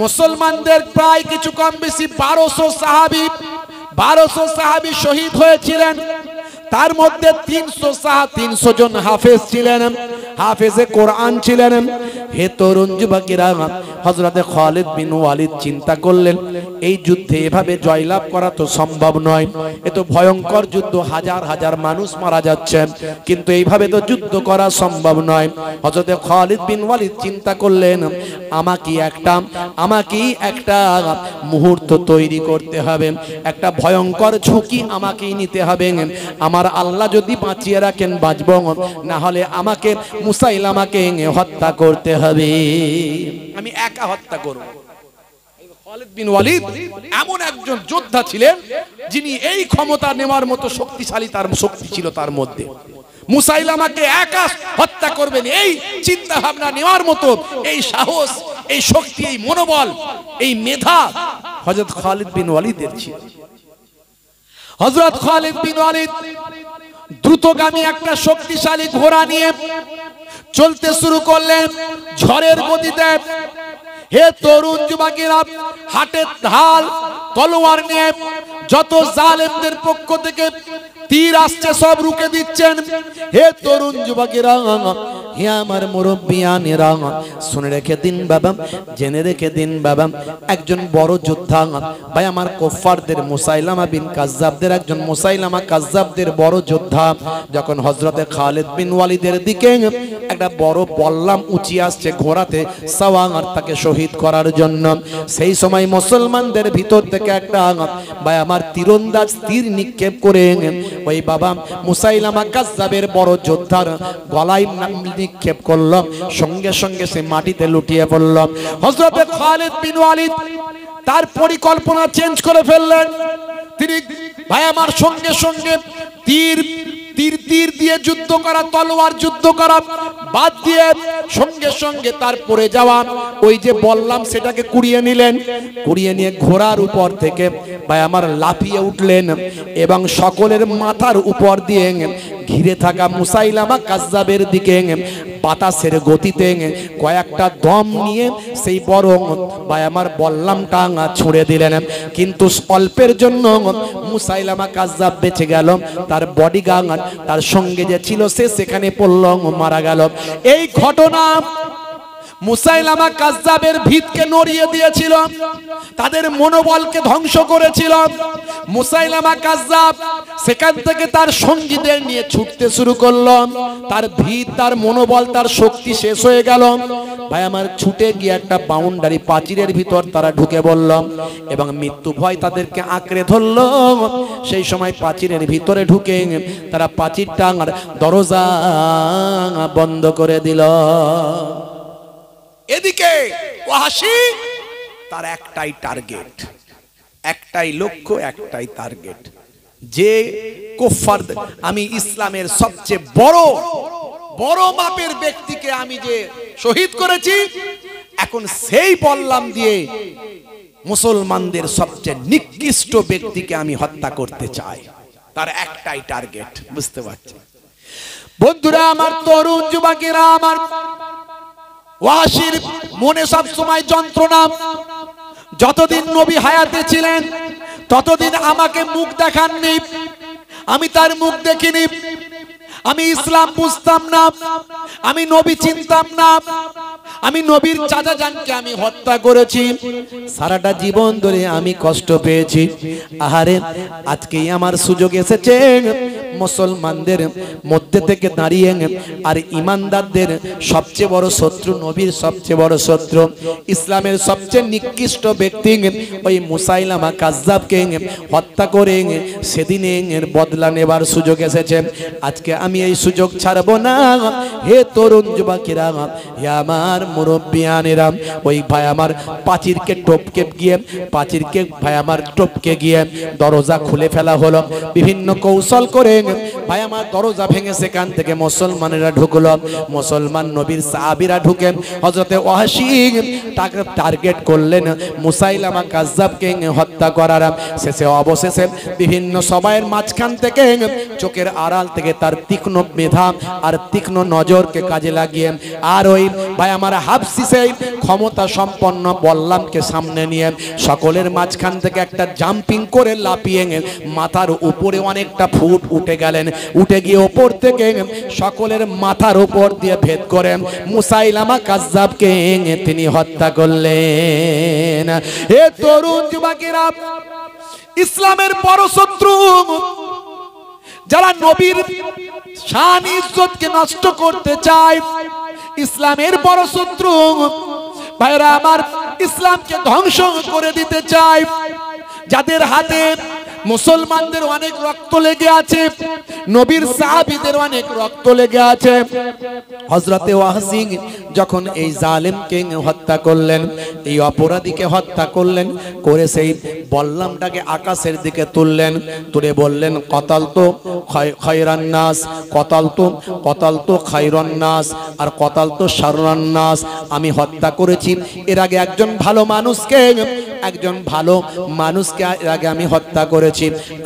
মুসলমানদের প্রায় কিছু কম বেশি 1200 সাহাবী শহীদ হয়েছিলেন। তার মধ্যে 300 জন হাফেজ ছিলেন, হাফেজে কোরআন ছিলেন। হে তরুণ যুবকেরা, হযরতে খালিদ বিন ওয়ালিদ চিন্তা করলেন, এই যুদ্ধে এভাবে জয়লাভ করা তো সম্ভব নয়, এ তো ভয়ঙ্কর যুদ্ধ, হাজার হাজার মানুষ মারা যাচ্ছে, কিন্তু এইভাবে তো যুদ্ধ করা সম্ভব নয়। হযরতে খালিদ বিন ওয়ালিদ চিন্তা করলেন, আমাকেই একটা মুহূর্ত তৈরি করতে হবে, একটা ভয়ঙ্কর ঝুঁকি আমাকেই নিতে হবে। আমার আল্লাহ যদি বাঁচিয়ে রাখেন বাঁচব, না হলে আমাকে মুসাইলামাকে হত্যা করতে হবে, আমি একা হত্যা করব। খালিদ বিন ওয়ালিদ এমন একজন যোদ্ধা ছিলেন যিনি এই ক্ষমতা নেওয়ার মতো শক্তিশালী, তার শক্তি ছিল তার মধ্যে। মুসাইলামাকে একা হত্যা করবেন এই চিন্তা ভাবনা নেওয়ার মতো এই সাহস, এই শক্তি, এই মনোবল, এই মেধা হযরত খালিদ বিন ওয়ালিদের ছিল। হযরত খালিদ বিন ওয়ালিদ দ্রুতগামী একটা শক্তিশালী ঘোড়া নিয়ে চলতে শুরু করলেন ঝড়ের গতিতে। হে তরুণ যুবকেরা, হাতের ঢাল তলোয়ার নিয়ে যত জালেমদের পক্ষ থেকে তীর আসছে সব রুখে দিচ্ছেন। হে তরুণ যুবকেরা, হে আমার মুরব্বিয়ানেরা, শুনে রেখে দিন বাবা, জেনে রেখে দিন বাবা, একজন বড় যোদ্ধা ভাই আমার কুফফারদের মুসাইলামা বিন কাজ্জাবদের, একজন মুসাইলামা কাজ্জাবদের বড় যোদ্ধা যখন হযরতে খালিদ বিন ওয়ালিদের দিকে একটা বড় বল্লাম উঁচিয়ে আসছে ঘোড়াতে সাওয়ার তাকে শহীদ করার জন্য, সেই সময় মুসলমানদের ভিতর থেকে একটা ভাই আমার তীরন্দাজ তীর নিক্ষেপ করে ওই বাবা মুসাইলামা কাজ্জাবের বড় যোদ্ধার গলায় নিক্ষেপ করল, সঙ্গে সঙ্গে সে মাটিতে লুটিয়ে পড়ল। হযরতে খালিদ বিন ওয়ালিদ তার পরিকল্পনা চেঞ্জ করে ফেললেন। তিনি ভাই আমার সঙ্গে সঙ্গে তীর দিয়ে যুদ্ধ করা, তলোয়ার যুদ্ধ করা বাদ দিয়ে সঙ্গে সঙ্গে তার পড়ে যাওয়া ওই যে বললাম সেটাকে কুড়িয়ে নিলেন। কুড়িয়ে নিয়ে ঘোড়ার উপর থেকে ভাই আমার লাফিয়ে উঠলেন এবং সকলের মাথার উপর দিয়ে ঘিরে থাকা মুসাইলামা কাজ্জাবের দিকে বাতাসের গতিতে কয়েকটা দম নিয়ে সেই বড় ভাই আমার বললামটা ছুঁড়ে দিলেন। কিন্তু অল্পের জন্য মুসাইলামা কাজ্জাব বেঁচে গেল, তার বডিগার্ড তার সঙ্গে যে ছিল সে সেখানে পড়ল, মারা গেল। এই ঘটনা মুসাইলামা কাজ্জাবের ভিতকে নড়িয়ে দিয়েছিল, তাদের মনোবলকে ধ্বংস করেছিল। মুসাইলামা কাজ্জাব সেখান থেকে তার সঙ্গীদের নিয়ে ছুটতে শুরু করলো, তার ভিত, তার মনোবল, তার শক্তি শেষ হয়ে গেল। ভাই আমার ছুটে গিয়ে একটা বাউন্ডারি প্রাচীরের ভিতর তারা ঢুকে পড়ল এবং মৃত্যু ভয় তাদেরকে আঁকড়ে ধরল। সেই সময় প্রাচীরের ভিতরে ঢুকে তারা প্রাচীরটা দরজা বন্ধ করে দিল। এদিকে ওয়াহশী তার একটাই টার্গেট, একটাই লক্ষ্য, একটাই টার্গেট, যে কুফার, আমি ইসলামের সবচেয়ে বড় মাপের ব্যক্তিকে আমি যে শহীদ করেছি, এখন সেই বললাম দিয়ে মুসলমানদের সবচেয়ে নিকৃষ্ট ব্যক্তিকে আমি হত্যা করতে চাই। তার একটাই টার্গেট, বুঝতে পারছি বন্ধুরা আমার, তরুণ যুবকেরা আমার, ওয়াসির মনে সব সময় যন্ত্রণা। যতদিন নবী হায়াতে ছিলেন ততদিন আমাকে মুখ দেখাননি, আমি তার মুখ দেখিনি, আমি ইসলাম বুঝতাম না, আমি নবী চিনতাম না, আমি নবীর চাচা জানকে আমি হত্যা করেছি। সারাটা জীবন ধরে আমি কষ্ট পেয়েছি। আহারে, আজকেই আমার সুযোগ এসেছে মুসলমানদের মধ্যে থেকে দাঁড়িয়ে আর ইমানদারদের সবচেয়ে বড় শত্রু, নবীর সবচেয়ে বড় শত্রু, ইসলামের সবচেয়ে নিকৃষ্ট ব্যক্তি ওই মুসাইলামা কাজ্জাবকে হত্যা করে সেদিনের বদলা নেবার সুযোগ এসেছে। আজকে আমি এই সুযোগ ছাড়বো না। হে তরুণ যুবকেরা, হে আমার মুরব্বিয়ানেরা, ওই ভাই আমার পাঁচিরকে টপকে গিয়ে, পাঁচিরকে ভাই আমার টপকে গিয়ে দরজা খুলে ফেলা হলো। বিভিন্ন কৌশল করে ভাই আমার দরজা ভেঙে সেখান থেকে মুসলমানেরা ঢুকলো। মুসলমান নবীর সাহাবীরা ঢুকে হযরতে ওয়াহশী তাকে টার্গেট করলেন মুসাইলামা কাজ্জাবকে হত্যা করার। শেষে অবশেষে বিভিন্ন সবাইয়ের মাঝখান থেকে, চোখের আড়াল থেকে তার তীক্ষ্ণ মেধা আর তীক্ষ্ণ নজরকে কাজে লাগিয়ে আর ওই ভাই আমার হাবশী সেই ক্ষমতা সম্পন্ন বল্লামকে সামনে নিয়ে সকলের মাঝখান থেকে একটা জাম্পিং করে লাফিয়ে মাথার উপরে অনেকটা ফুট উঠে গেলেন। উঠে গিয়ে ওপর থেকে সকলের মাথার উপর দিয়ে ভেদ করে মুসাইলামা কাজ্জাবকে তিনি হত্যা করলেন। হে তরুণ যুবকেরা, ইসলামের বড় শত্রু যারা নবীর শান ইজ্জতকে নষ্ট করতে চায়, ইসলামের বড় শত্রু ভাইরা আমার, ইসলামকে ধ্বংস করে দিতে চায়, যাদের হাতে মুসলমানদের অনেক রক্ত লেগে আছে, নবীর সাহাবীদের অনেক রক্ত লেগে আছে। হযরতে ওয়াহশী যখন এই জালেমকে হত্যা করলেন, এই অপরাধীকে হত্যা করলেন, করে সেই বল্লামটাকে আকাশের দিকে তুললেন, তুলে বললেন কতালতু খায়রান নাস, কতালতু খায়রান নাস আর কতালতু শাররান নাস। আমি হত্যা করেছি এর আগে একজন ভালো মানুষকে, এর আগে আমি হত্যা করেছি।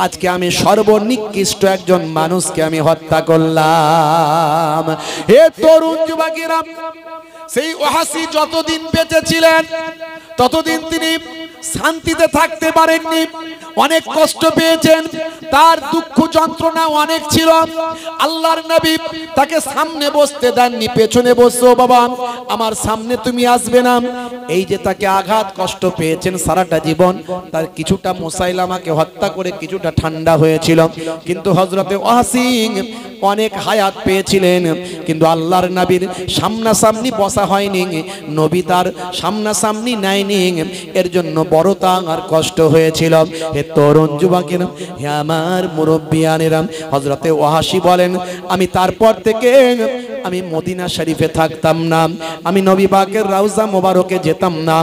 আজকে আমি সর্বনিকৃষ্ট একজন মানুষকে আমি হত্যা করলাম। হে তরুণ যুবকেরা, সেই ওয়াহশী যতদিন বেঁচে ছিলেন ততদিন তিনি শান্তিতে থাকতে পারেননি, অনেক কষ্ট পেয়েছেন, তার দুঃখ যন্ত্রণা অনেক ছিল। আল্লাহর নবী তাকে সামনে বসতে দেননি, পেছনে বসো বাবা, আমার সামনে তুমি আসবে না। এই যে তাকে আঘাত কষ্ট পেয়েছেন সারাটা জীবন, তার কিছুটা মুসাইলামাকে হত্যা করে কিছুটা ঠান্ডা হয়েছিল। কিন্তু হযরতে ওয়াহশী অনেক হায়াত পেয়েছিলেন, কিন্তু আল্লাহর নবীর সামনাসামনি বসা হয়নি, নবী তার সামনাসামনি নেয়নি, এর জন্য বড় তার কষ্ট হয়েছিল। হে তরুণ যুবকেরা, হে আমার মুরব্বিয়ানেরা, হযরতে ওয়াহশী বলেন আমি তারপর থেকে আমি মদিনা শরীফে থাকতাম না, আমি নবী পাকের রওজা মোবারকে যেতাম না,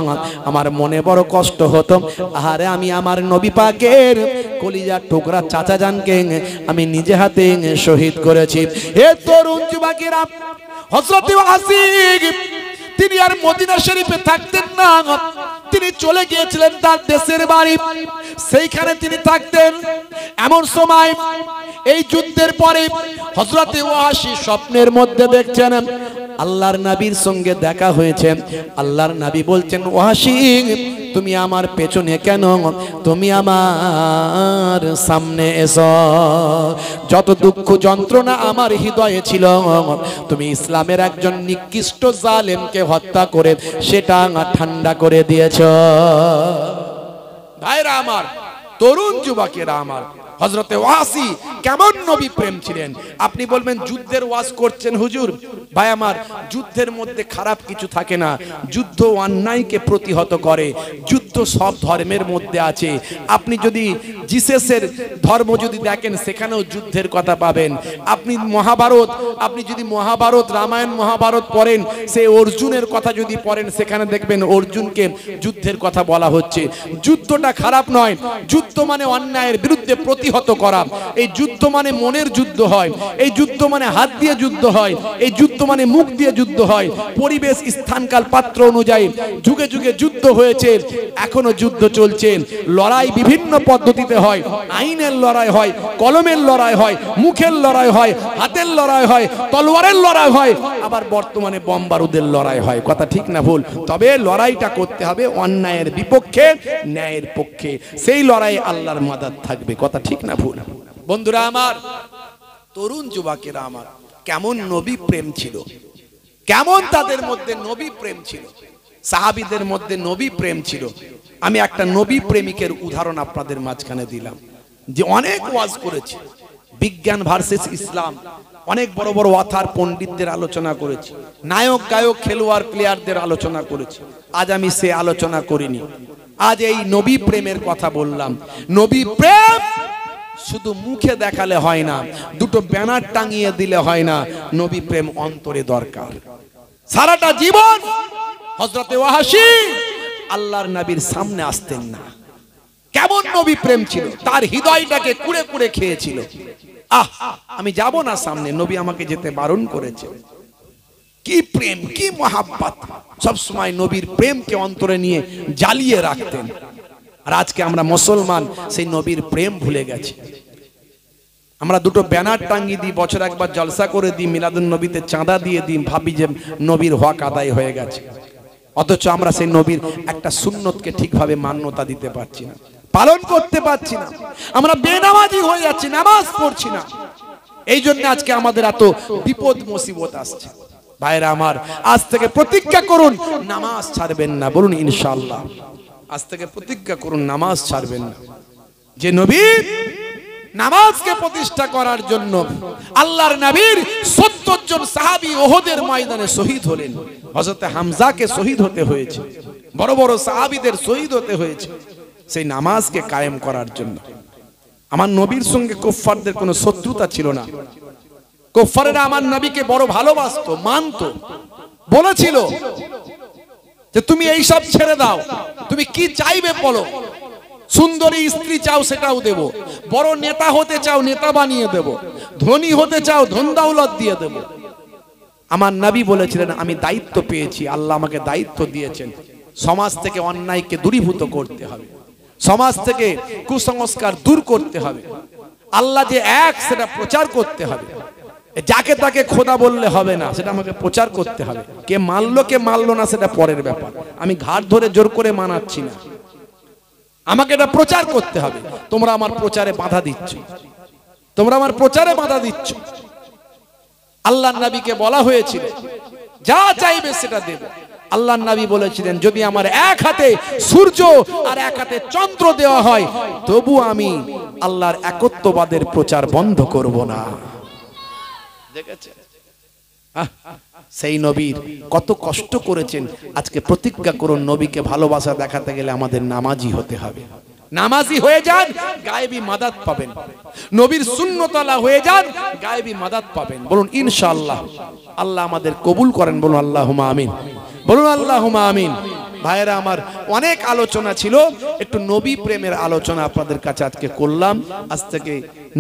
আমার মনে বড় কষ্ট হতো। আরে আমি আমার নবী পাকের কলিজার টুকরা চাচা জানকে আমি নিজে হাতে শহীদ করেছি। হে তরুণ যুবকেরা, হযরতে ওয়াহশী তিনি আর মদিনা শরীফে থাকতেন না, তিনি চলে গিয়েছিলেন তার দেশের বাড়ি, সেইখানে তিনি থাকতেন। এমন সময় এই যুদ্ধের পরে হযরতে ওয়াহশী স্বপ্নের মধ্যে দেখছেন আল্লাহর নবীর সঙ্গে দেখা হয়েছে। আল্লাহর নবী বলছেন ওয়াহশী তুমি আমার পেছনে কেন, তুমি আমার সামনে এসো। যত দুঃখ যন্ত্রণা আমার হৃদয়ে ছিল, তুমি ইসলামের একজন নিকৃষ্ট জালেমকে হত্যা করে সেটা ঠান্ডা করে দিয়েছ। ভাইরা আমার, তরুণ যুবকেরা আমার, হযরতে ওয়াহশী কেমন নবী প্রেম ছিলেন। আপনি বলবেন যুদ্ধের ওয়াজ করছেন হুজুর, ভাই আমার যুদ্ধের মধ্যে খারাপ কিছু থাকে না, যুদ্ধ অন্যায়কে প্রতিহত করে, যুদ্ধ সব ধর্মের মধ্যে আছে। আপনি যদি জিসাসের ধর্ম যদি দেখেন সেখানেও যুদ্ধের কথা পাবেন। আপনি মহাভারত, আপনি যদি মহাভারত রামায়ণ মহাভারত পড়েন, সেই অর্জুনের কথা যদি পড়েন সেখানে দেখবেন অর্জুনকে যুদ্ধের কথা বলা হচ্ছে। যুদ্ধটা খারাপ নয়, যুদ্ধ মানে অন্যায়ের বিরুদ্ধে প্রতিহত করা। এই যুদ্ধ মানে মনের যুদ্ধ হয়, এই যুদ্ধ মানে হাত দিয়ে যুদ্ধ হয়, এই যুদ্ধ মানে মুখ দিয়ে যুদ্ধ হয়। পরিবেশ স্থানকাল পাত্র অনুযায়ী যুগে যুগে যুদ্ধ হয়েছে, এখনো যুদ্ধ চলছে। লড়াই বিভিন্ন পদ্ধতিতে হয়, আইনের লড়াই হয়, কলমের লড়াই হয়, মুখের লড়াই হয়, হাতের লড়াই হয়, তলোয়ারের লড়াই হয়, আবার বর্তমানে বোম বারুদের লড়াই হয়। কথা ঠিক না ভুল? তবে লড়াইটা করতে হবে অন্যায়ের বিপক্ষে, ন্যায়ের পক্ষে। সেই লড়াই আল্লাহর মাদাদ থাকবে। কথা ঠিক না ভুল? বন্ধুরা আমার, তরুণ যুবকেরা আমার, কেমন নবী প্রেম ছিল, কেমন তাদের মধ্যে নবী প্রেম ছিল, সাহাবীদের মধ্যে নবী প্রেম ছিল। আমি একটা নবী প্রেমিকের উদাহরণ আপনাদের মাঝখানে দিলাম, যে অনেক ওয়াজ করেছে, বিজ্ঞান ভার্সেস ইসলাম, অনেক বড় বড় অথার পণ্ডিতদের আলোচনা করেছি, নায়ক গায়ক খেলোয়াড় প্লেয়ারদের আলোচনা করেছি। আজ আমি সে আলোচনা করিনি, আজ এই নবী প্রেমের কথা বললাম। নবী প্রেম শুধু মুখে দেখালে হয় না, দুটো ব্যানার টাঙিয়ে দিলে হয় না, নবী প্রেম অন্তরে দরকার। সারাটা জীবন হযরতে ওয়াহাশী আল্লাহর নবীর সামনে আসতেন না। কেমন নবী প্রেম ছিল, তার হৃদয়টাকে কুড়ে কুড়ে খেয়েছিল। আমি যাব না সামনে, নবী আমাকে যেতে বারণ করেছে। কি প্রেম, কি মহাব্বত, সব সময় নবীর প্রেমকে অন্তরে নিয়ে জ্বালিয়ে রাখতেন। আর আজকে আমরা মুসলমান সেই নবীর প্রেম ভুলে গেছি। আমরা দুটো ব্যানার টাঙিয়ে দিই, বছর একবার জলসা করে দিই, মিলাদুন নবীতে চাঁদা দিয়ে দিই, ভাবি যে নবীর হক আদায় হয়ে গেছে। অথচ আমরা সেই নবীর একটা সুন্নতকে ঠিকভাবে মান্যতা দিতে পারছি না, পালন করতে পারছি না। আমরা বেনামাজি হয়ে যাচ্ছি, নামাজ পড়ছি না। এই জন্য আজকে আমাদের এত বিপদ মুসিবত আসছে। ভাইরা আমার, আজ থেকে প্রতিজ্ঞা করুন নামাজ ছাড়বেন না। বলুন ইনশাআল্লাহ। আজ থেকে প্রতিজ্ঞা করুন নামাজ ছাড়বেন না। যে নবী নামাজকে প্রতিষ্ঠা করার জন্য আল্লাহর নবীর ৭০ জন সাহাবী ওহদের ময়দানে শহীদ হলেন। হযরত হামজাকে শহীদ হতে হয়েছে, বড় বড় সাহাবীদের শহীদ হতে হয়েছে সেই নামাজকে কায়েম করার জন্য। আমার নবীর সঙ্গে কুফফারদের কোনো শত্রুতা ছিল না। কুফফারেরা আমার নবীকে বড় ভালোবাসতো, মানতো, বলেছিল যে তুমি এই সব ছেড়ে দাও, তুমি কি চাইবে বলো, সুন্দরী স্ত্রী চাও সেটাও দেব, বড় নেতা হতে চাও নেতা বানিয়ে দেব, ধনী হতে চাও ধন দৌলত দিয়ে দেব। আমার নবী বলেছিলেন আমি দায়িত্ব পেয়েছি, আল্লাহ আমাকে দায়িত্ব দিয়েছেন, সমাজ থেকে অন্যায়কে দূরীভূত করতে হবে, সমাজ থেকে কুসংস্কার দূর করতে হবে, আল্লাহ যে এক সেটা প্রচার করতে হবে। যাকে তাকে খোদা বললে হবে না, সেটা আমাকে প্রচার করতে হবে। কে মানলো কে মানলো না সেটা পরের ব্যাপার, আমি ঘাট ধরে জোর করে মানাচ্ছি না, আমাকে এটা প্রচার করতে হবে। তোমরা আমার প্রচারে বাধা দিচ্ছ, তোমরা আমার প্রচারে বাধা দিচ্ছ। আল্লাহর নবীকে বলা হয়েছিল যা চাইবে সেটা দেব। আল্লাহর নবী বলেছিলেন যদি আমার এক হাতে সূর্য আর এক হাতে চন্দ্র দেওয়া হয় তবু আমি আল্লাহর একত্ববাদের প্রচার বন্ধ করব না। দেখেছেন সেই নবীর কত কষ্ট করেছেন। আজকে প্রতিজ্ঞা করুন নবীকে ভালোবাসা দেখাতে গেলে আমাদের নামাজি হতে হবে। নামাজি হয়ে যান, গায়েবী মাদাত পাবেন। নবীর সুন্নতওয়ালা হয়ে যান, গায়েবী মাদাত পাবেন। বলুন ইনশাআল্লাহ। আল্লাহ আমাদের কবুল করেন। বলুন আল্লাহুম্মা আমিন। বলুন আল্লাহুম্মা আমিন। ভাইরা আমার, অনেক আলোচনা ছিল, একটু নবী প্রেমের আলোচনা আপনাদের কাছে আজকে করলাম। আজ থেকে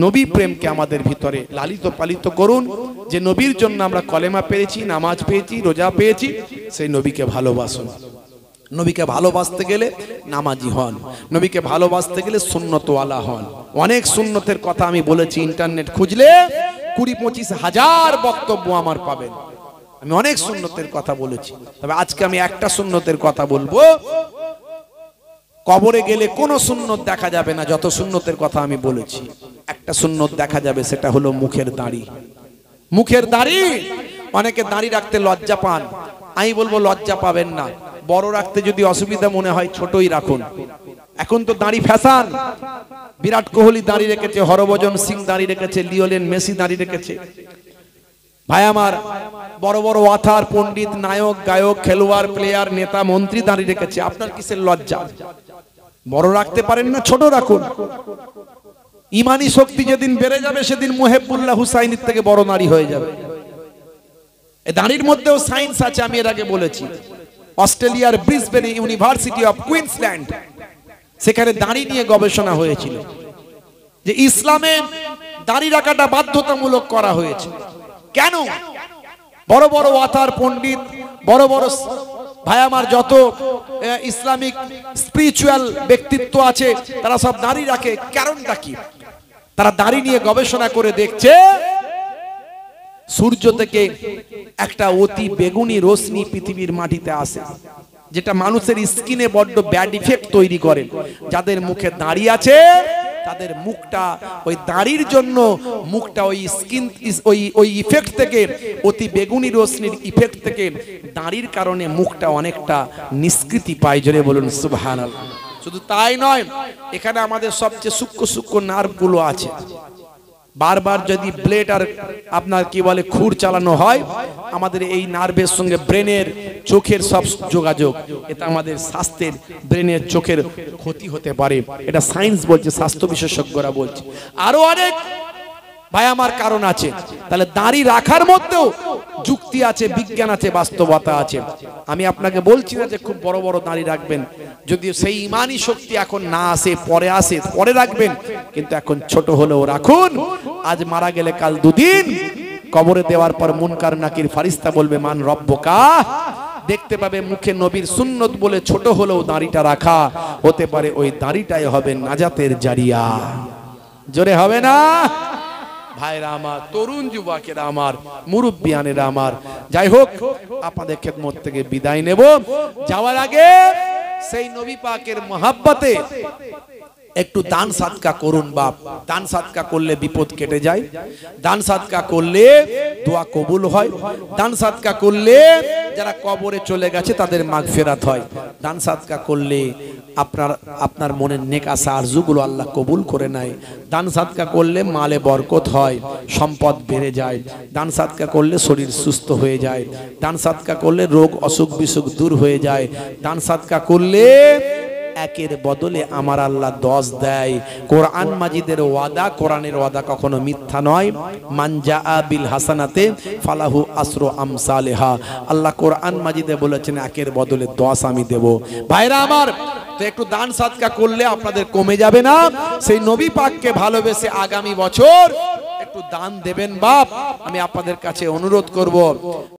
নবী প্রেমকে আমাদের ভিতরে লালিত পালিত করুন। যে নবীর জন্য আমরা কলেমা পেয়েছি, নামাজ পেয়েছি, রোজা পেয়েছি, সেই নবীকে ভালোবাসুন। নবীকে ভালোবাসতে গেলে নামাজি হন, নবীকে ভালোবাসতে গেলে সুন্নতওয়ালা হন। অনেক সুন্নতের কথা আমি বলেছি, ইন্টারনেট খুঁজলে ২০-২৫ হাজার বক্তব্য আমার পাবেন। আমি অনেক সুন্নতের কথা বলেছি, তবে আজকে আমি একটা সুন্নতের কথা বলবো। কবরে গেলে কোনো সুন্নত দেখা যাবে না, যত সুন্নতের কথা আমি বলেছি। একটা সুন্নত দেখা যাবে, সেটা হলো মুখের দাড়ি। মুখের দাড়ি, অনেকে দাড়ি রাখতে লজ্জা পান, আমি বলবো লজ্জা পাবেন না। বড় রাখতে যদি অসুবিধা মনে হয় ছোটই রাখুন। এখন তো দাড়ি ফ্যাশন, বিরাট কোহলি দাড়ি রেখেছে, হরভজন সিং দাড়ি রেখেছে, লিওনেল মেসি দাড়ি রেখেছে। ভাই আমার, বড় বড় অথার পণ্ডিত, নায়ক গায়ক খেলোয়াড় প্লেয়ার নেতা মন্ত্রী দাঁড়িয়ে রেখেছে। আপনার কিসের লজ্জা? বড় রাখতে পারেন না, ছোট রাখুন। ইমানি শক্তি যেদিন বেড়ে যাবে সেদিন মুহিবুল্লাহ হুসাইনের থেকে বড় নারী হয়ে যাবে। এই দাড়ির মধ্যেও সায়েন্স আছে, আমি এর আগে বলেছি। অস্ট্রেলিয়ার ব্রিসবেনে ইউনিভার্সিটি অফ কুইন্সল্যান্ড, সেখানে দাড়ি নিয়ে গবেষণা হয়েছিল যে ইসলামে দাড়ি রাখাটা বাধ্যতামূলক করা হয়েছে কেন। বড় বড় ওয়াতার পণ্ডিত, বড় বড় ভাই আমার যত ইসলামিক স্পিরিচুয়াল ব্যক্তিত্ব আছে তারা সব দাড়ি রাখে, কারণটা কি? তারা দাড়ি নিয়ে গবেষণা করে দেখছে সূর্য থেকে একটা অতি বেগুনি রশ্মি পৃথিবীর মাটিতে আসে, যেটা মানুষের স্কিনে বড্ড ব্যাড ইফেক্ট তৈরি করে। যাদের মুখে দাড়ি আছে তাদের মুখটা ওই দাড়ির জন্য মুখটা ওই স্কিন ওই ইফেক্ট থেকে, অতি বেগুনি রশ্মির ইফেক্ট থেকে দাড়ির কারণে মুখটা অনেকটা নিষ্কৃতি পায়। জোরে বলুন সুবহানাল্লাহ। শুধু তাই নয়, এখানে আমাদের সবচেয়ে সূক্ষ্ম সূক্ষ্ম নার্ভগুলো আছে। বারবার যদি ব্লেড আর আপনার কি বলে খুর চালানো হয়, আমাদের এই নার্ভের সঙ্গে ব্রেনের চোখের সব যোগাযোগ, এটা আমাদের স্বাস্থ্যের ব্রেনের চোখের ক্ষতি হতে পারে। এটা সায়েন্স বলছে, স্বাস্থ্য বিশেষজ্ঞরা বলছে। আরো অনেক ভাই আমার কারণ আছে। তাহলে দাড়ি রাখার মধ্যেও যুক্তি আছে, বিজ্ঞান আছে, বাস্তবতা আছে। আমি আপনাকে বলছি না যে খুব বড় বড় দাড়ি রাখবেন, যদি সেই ইমানি শক্তি এখন না আসে, পরে আসে, পরে রাখবেন, কিন্তু এখন ছোট হলেও রাখুন। আজ মারা গেলে কাল দুদিন কবরে দেওয়ার পর মুনকার নাকির ফারিস্তা বলবে মান রব্বুকা, দেখতে পাবে মুখে নবীর সুন্নত বলে ছোট হলেও দাড়িটা রাখা, হতে পারে ওই দাড়িটাই হবে নাজাতের জারিয়া। জোরে হবে না ভাইরা আমার, তরুণ যুবকেরা আমার, মুরব্বিয়ানেরা আমার। যাই হোক, আপনাদের খেদমত থেকে বিদায় নেব। যাওয়ার আগে সেই নবী পাকের মহাব্বতে একটু দান সাদকা করুন বাপ। দান সাদকা করলে বিপদ কেটে যায়, দান সাদকা করলে দোয়া কবুল হয়, দান সাদকা করলে যারা কবরে চলে গেছে তাদের মাগফিরাত হয়, দান সাদকা করলে আপনার মনের নেক আশা আরজুগুলো আল্লাহ কবুল করে নেয়, দান সাদকা করলে মালে বরকত হয়, সম্পদ বেড়ে যায়, দান সাদকা করলে শরীর সুস্থ হয়ে যায়, দান সাদকা করলে রোগ অসুখ বিসুখ দূর হয়ে যায়, দান সাদকা করলে একের বদলে আমার আল্লাহ 10 দেয়। কোরআন মাজিদের ওয়াদা, কোরআনের ওয়াদা কখনো মিথ্যা নয়। মান জাআ বিল হাসানাতে ফালাহু আসরু আমসালিহা। আল্লাহ কোরআন মাজিদে বলেছেন একের বদলে 10 আমি দেব। ভাইরা আমার, তো একটু দান সাদকা করলে আপনাদের কমে যাবে না? সেই নবী পাককে ভালোবেসে আগামী বছর একটু দান দেবেন বাপ, আমি আপনাদের কাছে অনুরোধ করব।